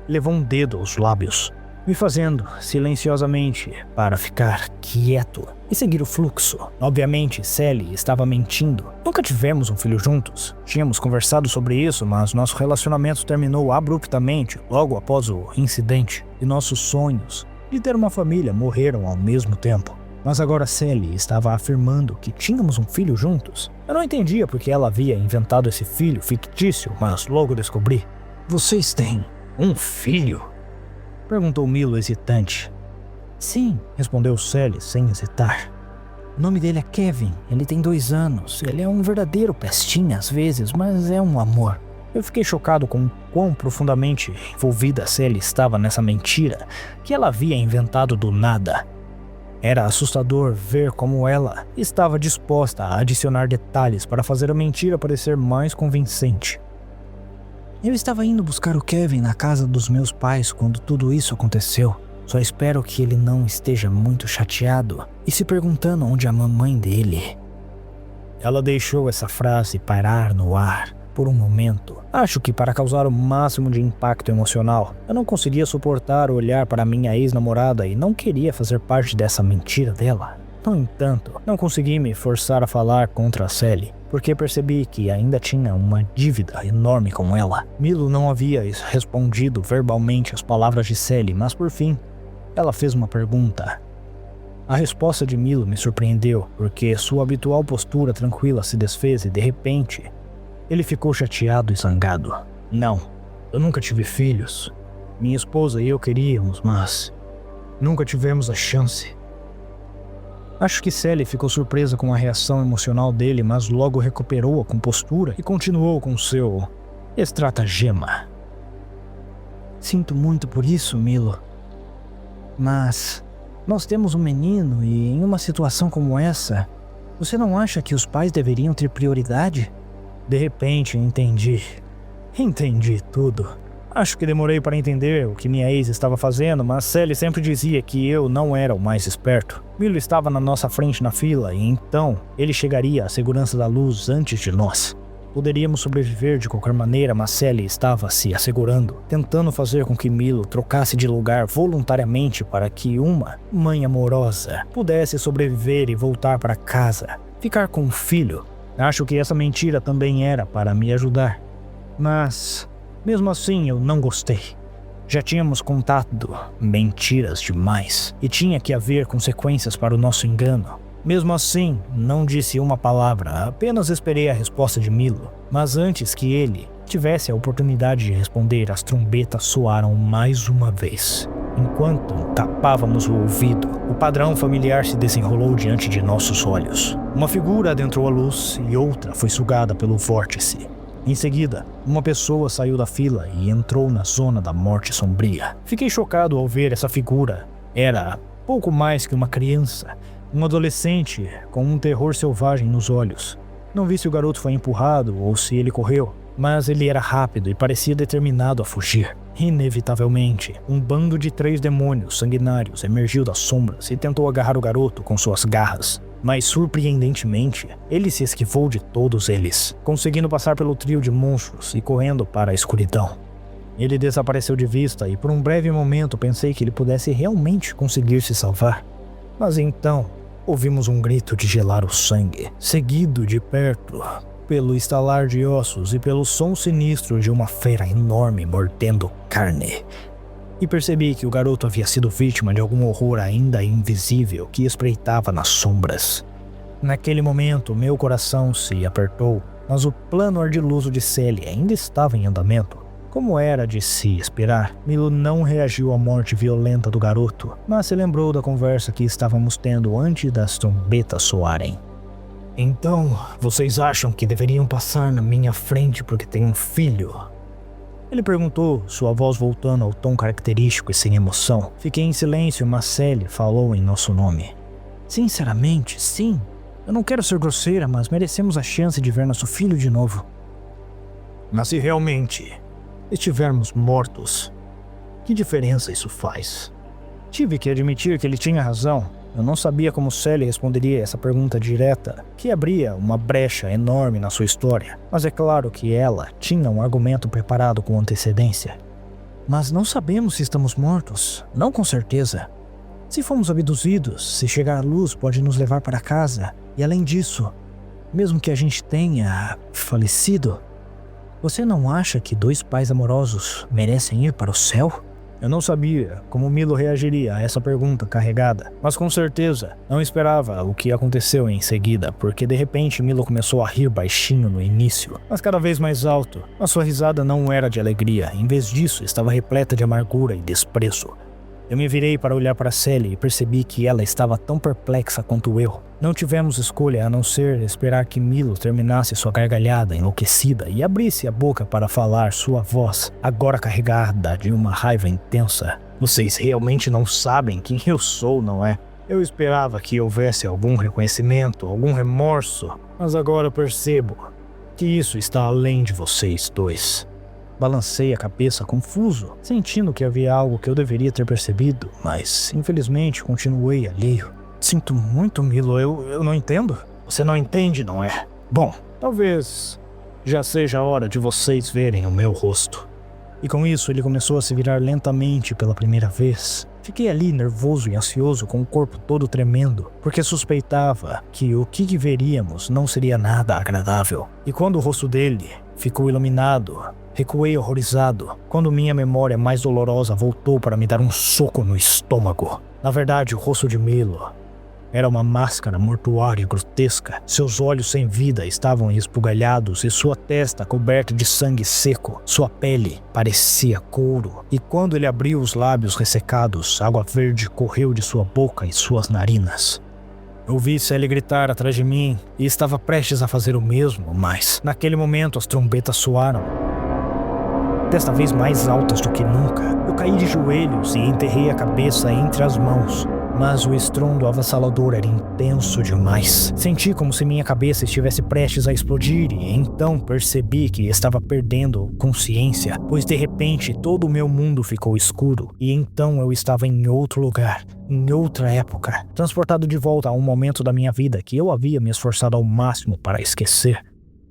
Levou um dedo aos lábios, me fazendo, silenciosamente, para ficar quieto e seguir o fluxo. Obviamente, Sally estava mentindo. Nunca tivemos um filho juntos. Tínhamos conversado sobre isso, mas nosso relacionamento terminou abruptamente logo após o incidente. E nossos sonhos de ter uma família morreram ao mesmo tempo. Mas agora Sally estava afirmando que tínhamos um filho juntos. Eu não entendia porque ela havia inventado esse filho fictício, mas logo descobri. "Vocês têm um filho?" perguntou Milo hesitante. "Sim", respondeu Sally sem hesitar. "O nome dele é Kevin, ele tem 2 anos. Ele é um verdadeiro pestinha às vezes, mas é um amor." Eu fiquei chocado com o quão profundamente envolvida Sally estava nessa mentira que ela havia inventado do nada. Era assustador ver como ela estava disposta a adicionar detalhes para fazer a mentira parecer mais convincente. "Eu estava indo buscar o Kevin na casa dos meus pais quando tudo isso aconteceu. Só espero que ele não esteja muito chateado e se perguntando onde é a mamãe dele." Ela deixou essa frase pairar no ar por um momento. Acho que para causar o máximo de impacto emocional. Eu não conseguia suportar olhar para minha ex-namorada e não queria fazer parte dessa mentira dela. No entanto, não consegui me forçar a falar contra a Sally, porque percebi que ainda tinha uma dívida enorme com ela. Milo não havia respondido verbalmente às palavras de Sally, mas por fim, ela fez uma pergunta. A resposta de Milo me surpreendeu, porque sua habitual postura tranquila se desfez e de repente, ele ficou chateado e zangado. "Não, eu nunca tive filhos. Minha esposa e eu queríamos, mas nunca tivemos a chance." Acho que Sally ficou surpresa com a reação emocional dele, mas logo recuperou a compostura e continuou com seu estratagema. "Sinto muito por isso, Milo. Mas nós temos um menino e em uma situação como essa, você não acha que os pais deveriam ter prioridade?" De repente entendi tudo. Acho que demorei para entender o que minha ex estava fazendo, mas Sally sempre dizia que eu não era o mais esperto. Milo estava na nossa frente na fila e então ele chegaria à segurança da luz antes de nós. Poderíamos sobreviver de qualquer maneira, mas Sally estava se assegurando, tentando fazer com que Milo trocasse de lugar voluntariamente para que uma mãe amorosa pudesse sobreviver e voltar para casa, ficar com um filho. Acho que essa mentira também era para me ajudar. Mas, mesmo assim, eu não gostei. Já tínhamos contado mentiras demais e tinha que haver consequências para o nosso engano. Mesmo assim, não disse uma palavra, apenas esperei a resposta de Milo. Mas antes que ele tivesse a oportunidade de responder, as trombetas soaram mais uma vez. Enquanto tapávamos o ouvido, o padrão familiar se desenrolou diante de nossos olhos. Uma figura adentrou a luz e outra foi sugada pelo vórtice. Em seguida, uma pessoa saiu da fila e entrou na zona da morte sombria. Fiquei chocado ao ver essa figura. Era pouco mais que uma criança, um adolescente com um terror selvagem nos olhos. Não vi se o garoto foi empurrado ou se ele correu, mas ele era rápido e parecia determinado a fugir. Inevitavelmente, um bando de 3 demônios sanguinários emergiu das sombras e tentou agarrar o garoto com suas garras. Mas surpreendentemente, ele se esquivou de todos eles, conseguindo passar pelo trio de monstros e correndo para a escuridão. Ele desapareceu de vista e por um breve momento pensei que ele pudesse realmente conseguir se salvar. Mas então, ouvimos um grito de gelar o sangue, seguido de perto pelo estalar de ossos e pelo som sinistro de uma fera enorme mordendo carne. E percebi que o garoto havia sido vítima de algum horror ainda invisível que espreitava nas sombras. Naquele momento, meu coração se apertou, mas o plano ardiloso de Sally ainda estava em andamento. Como era de se esperar, Milo não reagiu à morte violenta do garoto, mas se lembrou da conversa que estávamos tendo antes das trombetas soarem. Então, vocês acham que deveriam passar na minha frente porque tem um filho? Ele perguntou, sua voz voltando ao tom característico e sem emoção. Fiquei em silêncio, mas Sally falou em nosso nome. Sinceramente, sim. Eu não quero ser grosseira, mas merecemos a chance de ver nosso filho de novo. Mas se realmente estivermos mortos, que diferença isso faz? Tive que admitir que ele tinha razão. Eu não sabia como Sally responderia essa pergunta direta, que abria uma brecha enorme na sua história. Mas é claro que ela tinha um argumento preparado com antecedência. Mas não sabemos se estamos mortos, não com certeza. Se fomos abduzidos, se chegar à luz pode nos levar para casa. E além disso, mesmo que a gente tenha falecido, você não acha que 2 pais amorosos merecem ir para o céu? Eu não sabia como Milo reagiria a essa pergunta carregada, mas com certeza não esperava o que aconteceu em seguida, porque de repente Milo começou a rir baixinho no início, mas cada vez mais alto. A sua risada não era de alegria, em vez disso estava repleta de amargura e desprezo. Eu me virei para olhar para Sally e percebi que ela estava tão perplexa quanto eu. Não tivemos escolha a não ser esperar que Milo terminasse sua gargalhada enlouquecida e abrisse a boca para falar, sua voz agora carregada de uma raiva intensa. Vocês realmente não sabem quem eu sou, não é? Eu esperava que houvesse algum reconhecimento, algum remorso, mas agora percebo que isso está além de vocês 2. Balancei a cabeça confuso, sentindo que havia algo que eu deveria ter percebido, mas infelizmente continuei alheio. Sinto muito, Milo, eu não entendo. Você não entende, não é? Bom, talvez já seja a hora de vocês verem o meu rosto. E com isso ele começou a se virar lentamente pela primeira vez. Fiquei ali nervoso e ansioso, com o corpo todo tremendo, porque suspeitava que o que veríamos não seria nada agradável. E quando o rosto dele ficou iluminado, recuei horrorizado, quando minha memória mais dolorosa voltou para me dar um soco no estômago. Na verdade, o rosto de Milo era uma máscara mortuária grotesca. Seus olhos sem vida estavam esbugalhados e sua testa coberta de sangue seco. Sua pele parecia couro. E quando ele abriu os lábios ressecados, água verde correu de sua boca e suas narinas. Ouvi Sally gritar atrás de mim e estava prestes a fazer o mesmo, mas naquele momento as trombetas soaram. Desta vez mais altas do que nunca. Eu caí de joelhos e enterrei a cabeça entre as mãos. mas o estrondo avassalador era intenso demais. Senti como se minha cabeça estivesse prestes a explodir e então percebi que estava perdendo consciência, pois de repente todo o meu mundo ficou escuro e então eu estava em outro lugar, em outra época, transportado de volta a um momento da minha vida que eu havia me esforçado ao máximo para esquecer.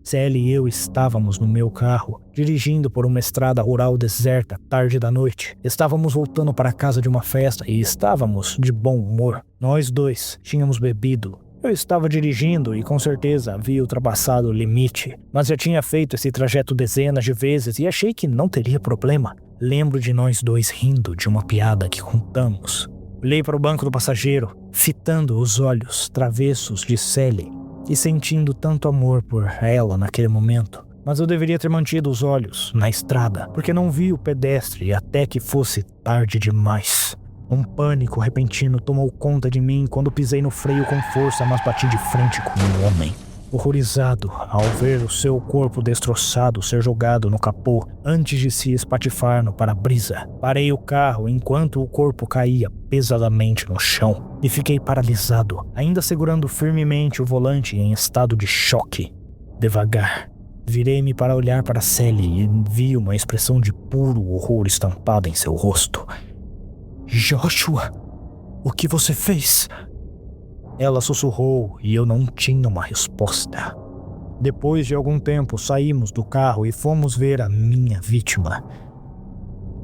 Sally e eu estávamos no meu carro, dirigindo por uma estrada rural deserta, tarde da noite. Estávamos voltando para casa de uma festa e estávamos de bom humor. Nós dois tínhamos bebido. Eu estava dirigindo e com certeza havia ultrapassado o limite, mas já tinha feito esse trajeto dezenas de vezes e achei que não teria problema. Lembro de nós dois rindo de uma piada que contamos. Olhei para o banco do passageiro, fitando os olhos travessos de Sally e sentindo tanto amor por ela naquele momento. Mas eu deveria ter mantido os olhos na estrada, porque não vi o pedestre até que fosse tarde demais. Um pânico repentino tomou conta de mim quando pisei no freio com força, mas bati de frente com um homem. Horrorizado ao ver o seu corpo destroçado ser jogado no capô antes de se espatifar no para-brisa, parei o carro enquanto o corpo caía pesadamente no chão e fiquei paralisado, ainda segurando firmemente o volante em estado de choque. Devagar, virei-me para olhar para Sally e vi uma expressão de puro horror estampada em seu rosto. "Joshua, o que você fez?" Ela sussurrou e eu não tinha uma resposta. Depois de algum tempo, saímos do carro e fomos ver a minha vítima.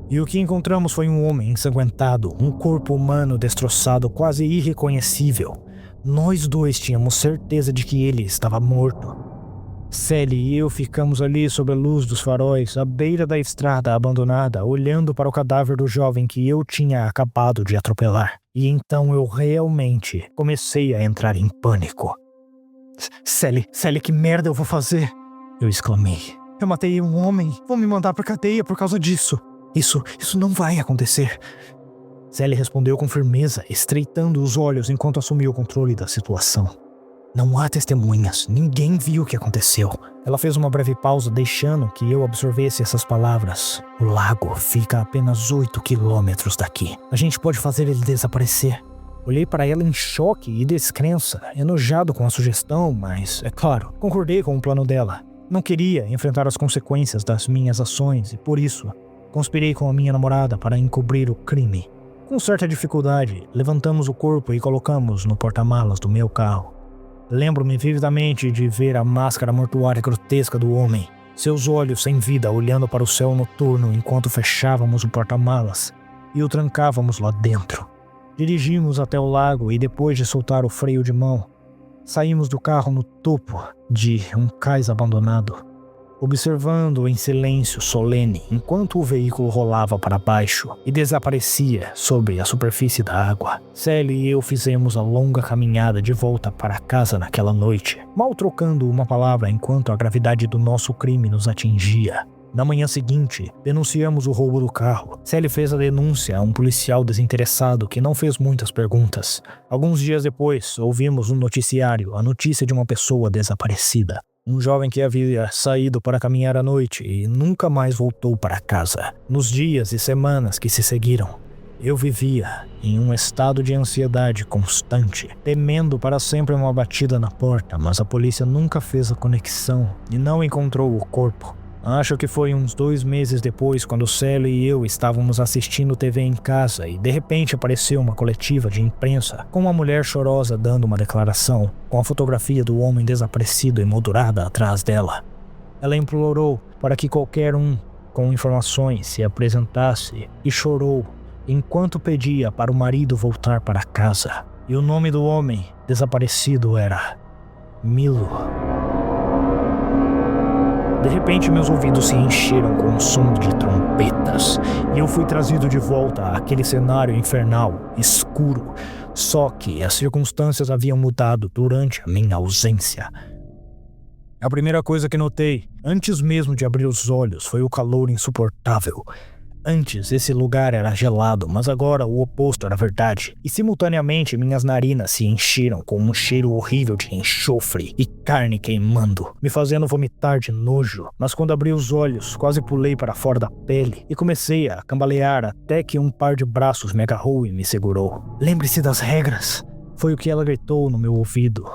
E o que encontramos foi um homem ensanguentado, um corpo humano destroçado, quase irreconhecível. Nós dois tínhamos certeza de que ele estava morto. Sally e eu ficamos ali sob a luz dos faróis, à beira da estrada abandonada, olhando para o cadáver do jovem que eu tinha acabado de atropelar. E então eu realmente comecei a entrar em pânico. Sally, que merda eu vou fazer?" eu exclamei. "Eu matei um homem, vão me mandar pra cadeia por causa disso. Isso não vai acontecer." Sally respondeu com firmeza, estreitando os olhos enquanto assumia o controle da situação. "Não há testemunhas, ninguém viu o que aconteceu." Ela fez uma breve pausa, deixando que eu absorvesse essas palavras. "O lago fica a apenas 8 quilômetros daqui. A gente pode fazer ele desaparecer." Olhei para ela em choque e descrença, enojado com a sugestão, mas, é claro, concordei com o plano dela. Não queria enfrentar as consequências das minhas ações e, por isso, conspirei com a minha namorada para encobrir o crime. Com certa dificuldade, levantamos o corpo e colocamos no porta-malas do meu carro. Lembro-me vividamente de ver a máscara mortuária grotesca do homem, seus olhos sem vida olhando para o céu noturno enquanto fechávamos o porta-malas e o trancávamos lá dentro. Dirigimos até o lago e depois de soltar o freio de mão, saímos do carro no topo de um cais abandonado, observando em silêncio solene enquanto o veículo rolava para baixo e desaparecia sobre a superfície da água. Sally e eu fizemos a longa caminhada de volta para casa naquela noite, mal trocando uma palavra enquanto a gravidade do nosso crime nos atingia. Na manhã seguinte, denunciamos o roubo do carro. Sally fez a denúncia a um policial desinteressado que não fez muitas perguntas. Alguns dias depois, ouvimos no noticiário a notícia de uma pessoa desaparecida. Um jovem que havia saído para caminhar à noite e nunca mais voltou para casa. Nos dias e semanas que se seguiram, eu vivia em um estado de ansiedade constante, temendo para sempre uma batida na porta, mas a polícia nunca fez a conexão e não encontrou o corpo. Acho que foi uns 2 meses depois, quando Sally e eu estávamos assistindo TV em casa e de repente apareceu uma coletiva de imprensa com uma mulher chorosa dando uma declaração, com a fotografia do homem desaparecido emoldurada atrás dela. Ela implorou para que qualquer um com informações se apresentasse e chorou enquanto pedia para o marido voltar para casa. E o nome do homem desaparecido era Milo. De repente, meus ouvidos se encheram com o som de trompetas e eu fui trazido de volta àquele cenário infernal, escuro. Só que as circunstâncias haviam mudado durante a minha ausência. A primeira coisa que notei, antes mesmo de abrir os olhos, foi o calor insuportável. Antes, esse lugar era gelado, mas agora o oposto era verdade. E simultaneamente minhas narinas se encheram com um cheiro horrível de enxofre e carne queimando, me fazendo vomitar de nojo. Mas quando abri os olhos, quase pulei para fora da pele e comecei a cambalear até que um par de braços me agarrou e me segurou. "Lembre-se das regras", foi o que ela gritou no meu ouvido.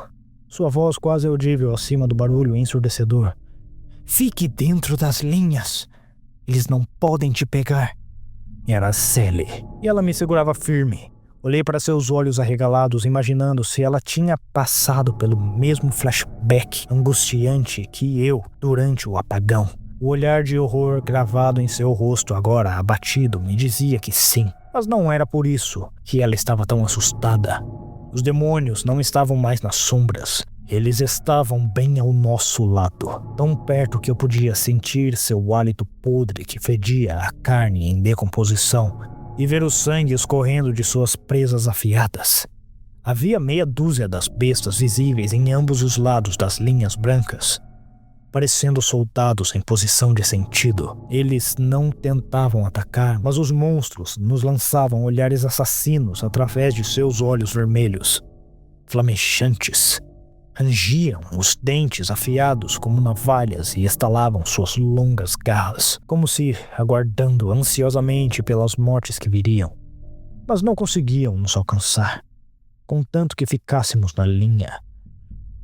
Sua voz quase audível acima do barulho ensurdecedor. "Fique dentro das linhas. Eles não podem te pegar." Era Sally, e ela me segurava firme. Olhei para seus olhos arregalados, imaginando se ela tinha passado pelo mesmo flashback angustiante que eu durante o apagão. O olhar de horror gravado em seu rosto, agora abatido, me dizia que sim. Mas não era por isso que ela estava tão assustada. Os demônios não estavam mais nas sombras. Eles estavam bem ao nosso lado, tão perto que eu podia sentir seu hálito podre que fedia a carne em decomposição e ver o sangue escorrendo de suas presas afiadas. Havia meia dúzia das bestas visíveis em ambos os lados das linhas brancas, parecendo soldados em posição de sentido. Eles não tentavam atacar, mas os monstros nos lançavam olhares assassinos através de seus olhos vermelhos, flamejantes. Rangiam os dentes afiados como navalhas e estalavam suas longas garras, como se aguardando ansiosamente pelas mortes que viriam. Mas não conseguiam nos alcançar, contanto que ficássemos na linha.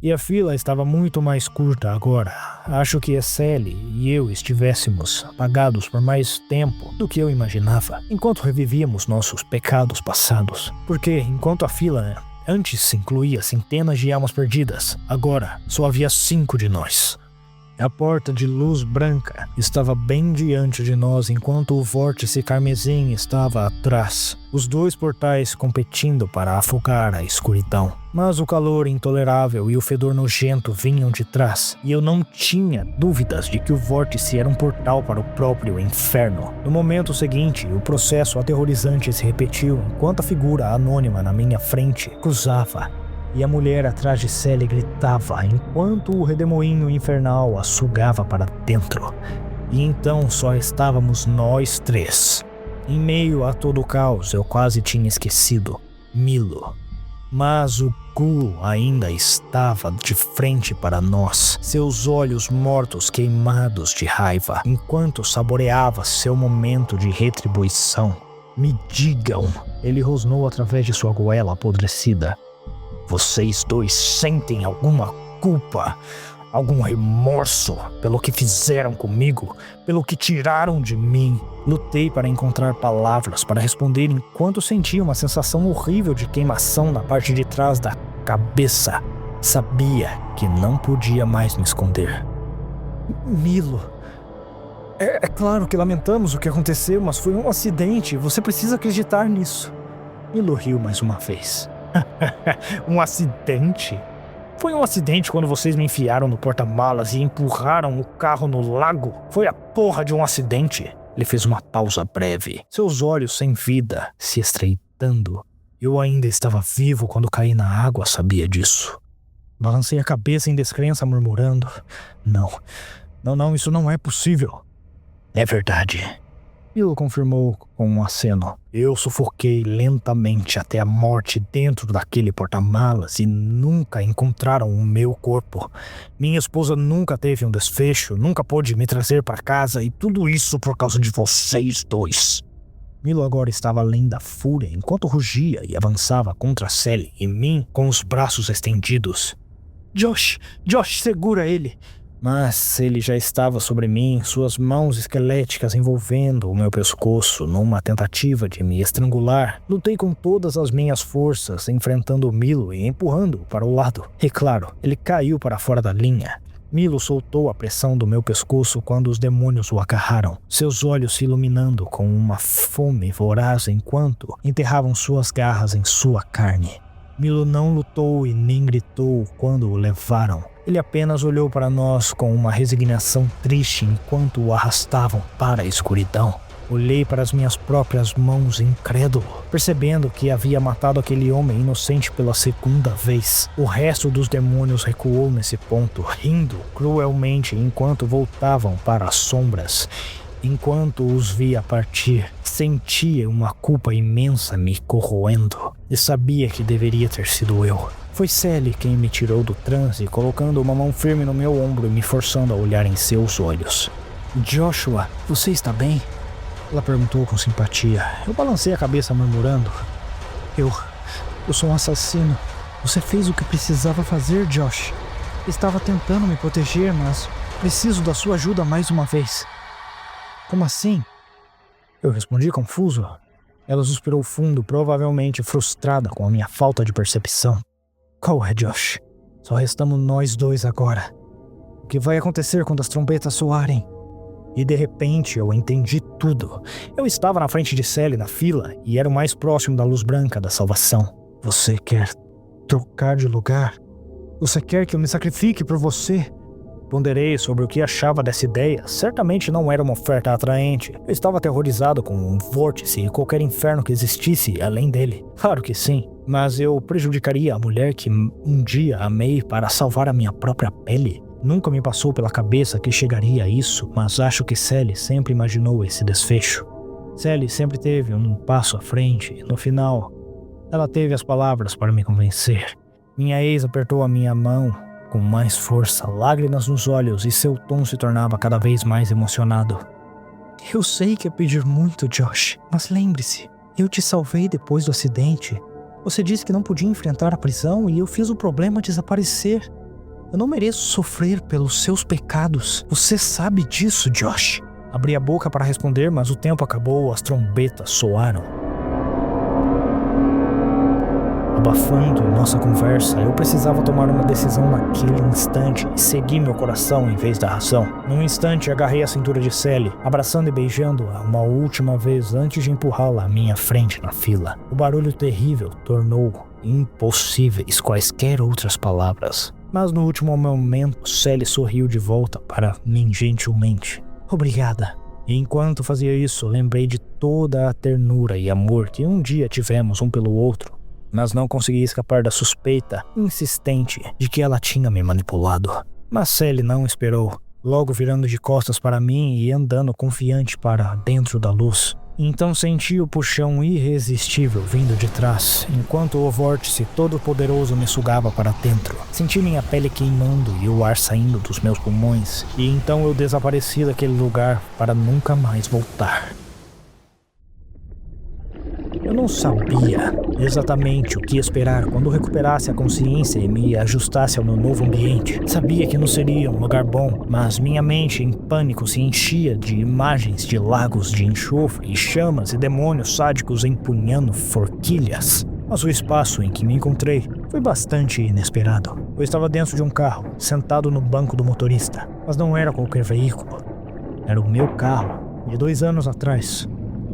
E a fila estava muito mais curta agora. Acho que a Sally e eu estivéssemos apagados por mais tempo do que eu imaginava, enquanto revivíamos nossos pecados passados. Porque enquanto a fila antes incluía centenas de almas perdidas, agora só havia 5 de nós. A porta de luz branca estava bem diante de nós, enquanto o vórtice carmesim estava atrás. Os 2 portais competindo para afogar a escuridão. Mas o calor intolerável e o fedor nojento vinham de trás, e eu não tinha dúvidas de que o vórtice era um portal para o próprio inferno. No momento seguinte, o processo aterrorizante se repetiu enquanto a figura anônima na minha frente cruzava, e a mulher atrás de Sally gritava enquanto o redemoinho infernal a sugava para dentro. E então só estávamos nós 3. Em meio a todo o caos, eu quase tinha esquecido Milo. Mas o Ghoul ainda estava de frente para nós, seus olhos mortos queimados de raiva, enquanto saboreava seu momento de retribuição. "Me digam", ele rosnou através de sua goela apodrecida. "Vocês 2 sentem alguma culpa, algum remorso pelo que fizeram comigo, pelo que tiraram de mim?" Lutei para encontrar palavras para responder enquanto sentia uma sensação horrível de queimação na parte de trás da cabeça. Sabia que não podia mais me esconder. "Milo, é claro que lamentamos o que aconteceu, mas foi um acidente. Você precisa acreditar nisso." Milo riu mais uma vez. "Um acidente? Foi um acidente quando vocês me enfiaram no porta-malas e empurraram o carro no lago? Foi a porra de um acidente." Ele fez uma pausa breve, seus olhos sem vida se estreitando. Eu ainda estava vivo quando caí na água, sabia disso. Balancei a cabeça em descrença, murmurando: Não, isso não é possível." "É verdade." Milo confirmou com um aceno. "Eu sufoquei lentamente até a morte dentro daquele porta-malas e nunca encontraram o meu corpo. Minha esposa nunca teve um desfecho, nunca pôde me trazer para casa, e tudo isso por causa de vocês 2. Milo agora estava além da fúria enquanto rugia e avançava contra Sally e mim com os braços estendidos. Josh, segura ele!" Mas ele já estava sobre mim, suas mãos esqueléticas envolvendo o meu pescoço numa tentativa de me estrangular. Lutei com todas as minhas forças, enfrentando Milo e empurrando-o para o lado. E claro, ele caiu para fora da linha. Milo soltou a pressão do meu pescoço quando os demônios o agarraram, seus olhos se iluminando com uma fome voraz enquanto enterravam suas garras em sua carne. Milo não lutou e nem gritou quando o levaram. Ele apenas olhou para nós com uma resignação triste enquanto o arrastavam para a escuridão. Olhei para as minhas próprias mãos incrédulo, percebendo que havia matado aquele homem inocente pela 2ª vez. O resto dos demônios recuou nesse ponto, rindo cruelmente enquanto voltavam para as sombras. Enquanto os via partir, sentia uma culpa imensa me corroendo e sabia que deveria ter sido eu. Foi Sally quem me tirou do transe, colocando uma mão firme no meu ombro e me forçando a olhar em seus olhos. Joshua, você está bem? Ela perguntou com simpatia. Eu balancei a cabeça murmurando. Eu sou um assassino. Você fez o que precisava fazer, Josh. Estava tentando me proteger, mas preciso da sua ajuda mais uma vez. Como assim? Eu respondi confuso. Ela suspirou fundo, provavelmente frustrada com a minha falta de percepção. Qual é, Josh? Só restamos nós dois agora. O que vai acontecer quando as trombetas soarem? E de repente eu entendi tudo. Eu estava na frente de Sally na fila e era o mais próximo da luz branca da salvação. Você quer trocar de lugar? Você quer que eu me sacrifique por você? Ponderei sobre o que achava dessa ideia. Certamente não era uma oferta atraente. Eu estava aterrorizado com um vórtice e qualquer inferno que existisse além dele. Claro que sim. Mas eu prejudicaria a mulher que um dia amei para salvar a minha própria pele? Nunca me passou pela cabeça que chegaria a isso, mas acho que Sally sempre imaginou esse desfecho. Sally sempre teve um passo à frente e, no final, ela teve as palavras para me convencer. Minha ex apertou a minha mão com mais força, lágrimas nos olhos, e seu tom se tornava cada vez mais emocionado. Eu sei que é pedir muito, Josh, mas lembre-se, eu te salvei depois do acidente. Você disse que não podia enfrentar a prisão e eu fiz o problema desaparecer. Eu não mereço sofrer pelos seus pecados. Você sabe disso, Josh. Abri a boca para responder, mas o tempo acabou, as trombetas soaram. Abafando nossa conversa, eu precisava tomar uma decisão naquele instante e segui meu coração em vez da razão. Num instante, agarrei a cintura de Sally, abraçando e beijando-a uma última vez antes de empurrá-la à minha frente na fila. O barulho terrível tornou impossíveis quaisquer outras palavras. Mas no último momento, Sally sorriu de volta para mim gentilmente. Obrigada. E enquanto fazia isso, lembrei de toda a ternura e amor que um dia tivemos um pelo outro. Mas não consegui escapar da suspeita insistente de que ela tinha me manipulado. Mas Sally não esperou, logo virando de costas para mim e andando confiante para dentro da luz. Então senti o puxão irresistível vindo de trás, enquanto o vórtice todo-poderoso me sugava para dentro. Senti minha pele queimando e o ar saindo dos meus pulmões, e então eu desapareci daquele lugar para nunca mais voltar. Eu não sabia exatamente o que esperar quando recuperasse a consciência e me ajustasse ao meu novo ambiente. Sabia que não seria um lugar bom, mas minha mente em pânico se enchia de imagens de lagos de enxofre e chamas e demônios sádicos empunhando forquilhas. Mas o espaço em que me encontrei foi bastante inesperado. Eu estava dentro de um carro, sentado no banco do motorista, mas não era qualquer veículo. Era o meu carro, de 2 anos atrás.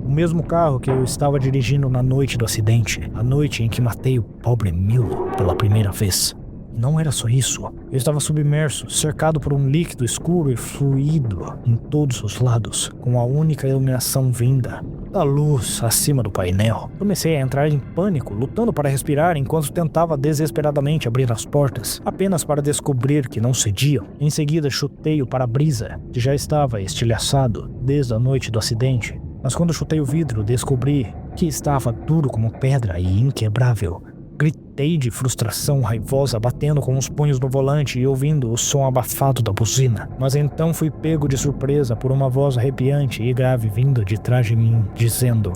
O mesmo carro que eu estava dirigindo na noite do acidente, a noite em que matei o pobre Milo pela primeira vez. Não era só isso. Eu estava submerso, cercado por um líquido escuro e fluido em todos os lados, com a única iluminação vinda da luz acima do painel. Comecei a entrar em pânico, lutando para respirar enquanto tentava desesperadamente abrir as portas, apenas para descobrir que não cediam. Em seguida, chutei o para-brisa, que já estava estilhaçado desde a noite do acidente. Mas quando chutei o vidro, descobri que estava duro como pedra e inquebrável. Gritei de frustração raivosa, batendo com os punhos no volante e ouvindo o som abafado da buzina. Mas então fui pego de surpresa por uma voz arrepiante e grave vindo de trás de mim, dizendo: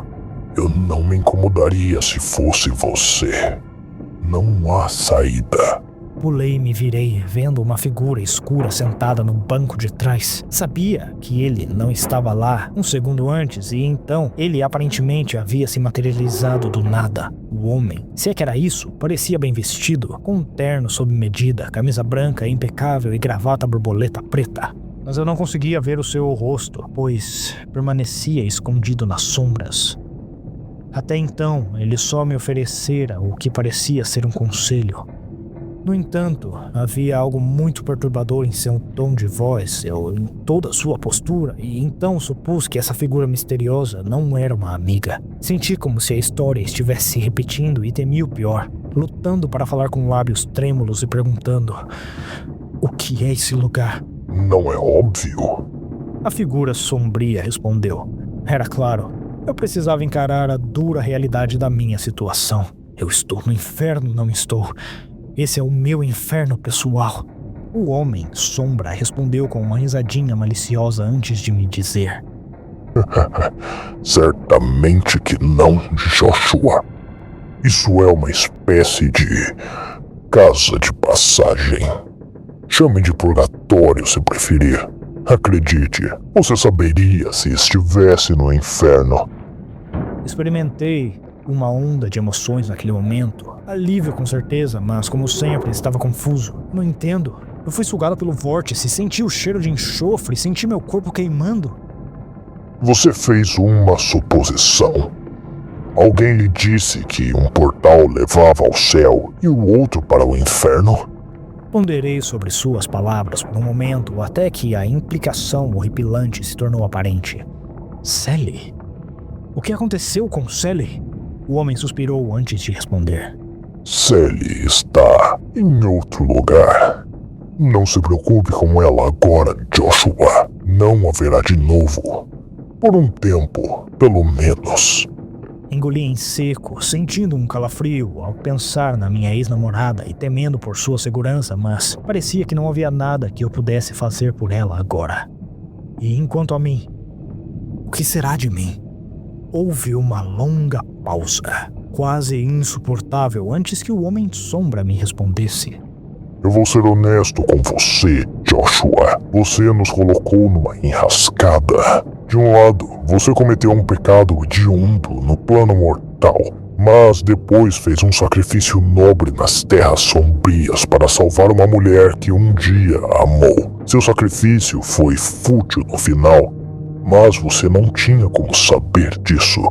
Eu não me incomodaria se fosse você. Não há saída. Pulei e me virei, vendo uma figura escura sentada no banco de trás. Sabia que ele não estava lá um segundo antes e então ele aparentemente havia se materializado do nada. O homem, se é que era isso, parecia bem vestido, com um terno sob medida, camisa branca impecável e gravata borboleta preta. Mas eu não conseguia ver o seu rosto, pois permanecia escondido nas sombras. Até então, ele só me oferecera o que parecia ser um conselho. No entanto, havia algo muito perturbador em seu tom de voz, em toda a sua postura, e então supus que essa figura misteriosa não era uma amiga. Senti como se a história estivesse se repetindo e temi o pior, lutando para falar com lábios trêmulos e perguntando: o que é esse lugar? Não é óbvio? A figura sombria respondeu. Era claro, eu precisava encarar a dura realidade da minha situação. Eu estou no inferno, não estou. Esse é o meu inferno pessoal. O homem sombra respondeu com uma risadinha maliciosa antes de me dizer. Certamente que não, Joshua. Isso é uma espécie de casa de passagem. Chame de purgatório se preferir. Acredite, você saberia se estivesse no inferno. Experimentei uma onda de emoções naquele momento. Alívio com certeza, mas como sempre estava confuso. Não entendo. Eu fui sugado pelo vórtice, senti o cheiro de enxofre, senti meu corpo queimando. Você fez uma suposição. Alguém lhe disse que um portal levava ao céu e o outro para o inferno? Ponderei sobre suas palavras por um momento, até que a implicação horripilante se tornou aparente. Sally? O que aconteceu com Sally? O homem suspirou antes de responder. Sally está em outro lugar. Não se preocupe com ela agora, Joshua. Não haverá de novo. Por um tempo, pelo menos. Engoli em seco, sentindo um calafrio ao pensar na minha ex-namorada e temendo por sua segurança, mas parecia que não havia nada que eu pudesse fazer por ela agora. E enquanto a mim, o que será de mim? Houve uma longa pausa, quase insuportável, antes que o homem sombra me respondesse. Eu vou ser honesto com você, Joshua. Você nos colocou numa enrascada. De um lado, você cometeu um pecado hediondo no plano mortal, mas depois fez um sacrifício nobre nas terras sombrias para salvar uma mulher que um dia amou. Seu sacrifício foi fútil no final, mas você não tinha como saber disso.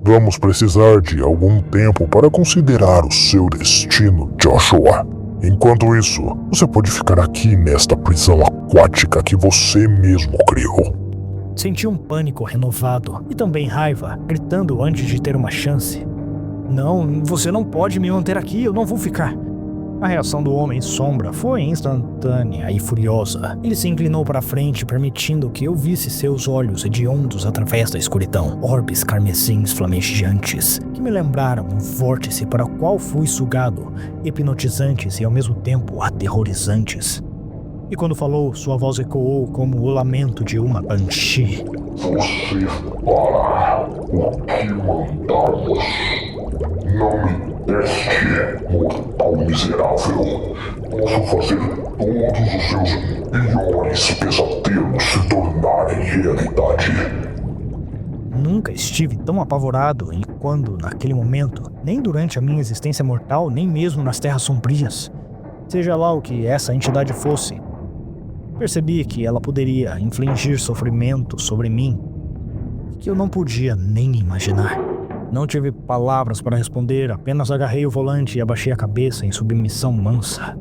Vamos precisar de algum tempo para considerar o seu destino, Joshua. Enquanto isso, você pode ficar aqui nesta prisão aquática que você mesmo criou. Senti um pânico renovado e também raiva, gritando antes de ter uma chance. Não, você não pode me manter aqui, eu não vou ficar. A reação do homem sombra foi instantânea e furiosa. Ele se inclinou para frente, permitindo que eu visse seus olhos hediondos através da escuridão. Orbes carmesins flamejantes, que me lembraram um vórtice para o qual fui sugado, hipnotizantes e ao mesmo tempo aterrorizantes. E quando falou, sua voz ecoou como o lamento de uma banshee. Você fará o que mandarmos. Não me teste, mortal miserável. Posso fazer todos os seus piores pesadelos se tornarem realidade. Nunca estive tão apavorado quando, naquele momento, nem durante a minha existência mortal, nem mesmo nas terras sombrias. Seja lá o que essa entidade fosse, percebi que ela poderia infligir sofrimento sobre mim que eu não podia nem imaginar. Não tive palavras para responder, apenas agarrei o volante e abaixei a cabeça em submissão mansa.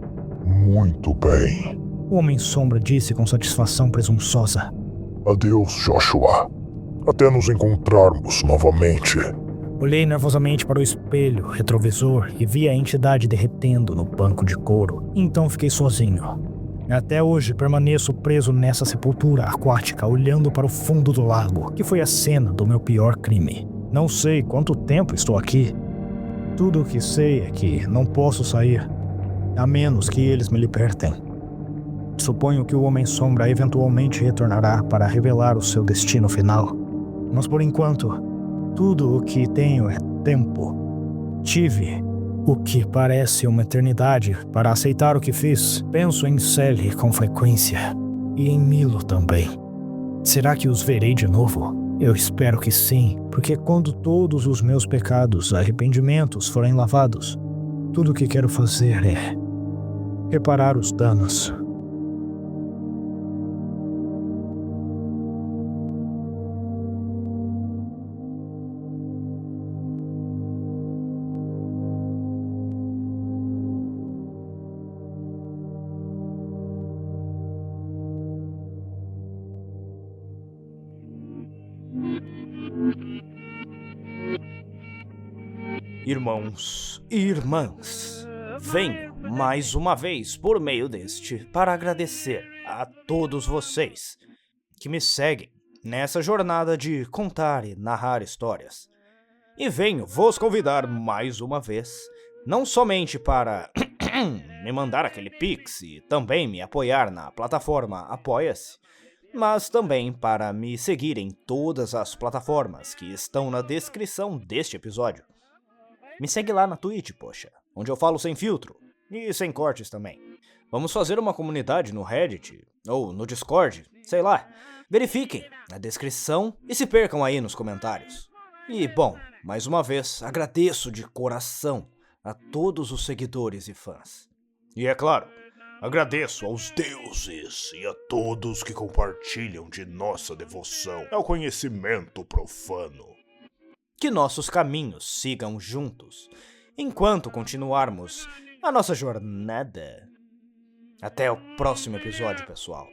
Muito bem. O homem sombra disse com satisfação presunçosa. Adeus, Joshua. Até nos encontrarmos novamente. Olhei nervosamente para o espelho retrovisor e vi a entidade derretendo no banco de couro. Então fiquei sozinho. Até hoje permaneço preso nessa sepultura aquática, olhando para o fundo do lago, que foi a cena do meu pior crime. Não sei quanto tempo estou aqui. Tudo o que sei é que não posso sair, a menos que eles me libertem. Suponho que o Homem-Sombra eventualmente retornará para revelar o seu destino final. Mas por enquanto, tudo o que tenho é tempo. Tive o que parece uma eternidade para aceitar o que fiz. Penso em Sally com frequência e em Milo também. Será que os verei de novo? Eu espero que sim, porque quando todos os meus pecados, arrependimentos forem lavados, tudo o que quero fazer é reparar os danos. Irmãos e irmãs, venho mais uma vez por meio deste para agradecer a todos vocês que me seguem nessa jornada de contar e narrar histórias. E venho vos convidar mais uma vez, não somente para me mandar aquele pix e também me apoiar na plataforma Apoia-se, mas também para me seguir em todas as plataformas que estão na descrição deste episódio. Me segue lá na Twitch, poxa, onde eu falo sem filtro e sem cortes também. Vamos fazer uma comunidade no Reddit ou no Discord, sei lá. Verifiquem na descrição e se percam aí nos comentários. E, bom, mais uma vez, agradeço de coração a todos os seguidores e fãs. E é claro, agradeço aos deuses e a todos que compartilham de nossa devoção ao conhecimento profano. Que nossos caminhos sigam juntos, enquanto continuarmos a nossa jornada. Até o próximo episódio, pessoal.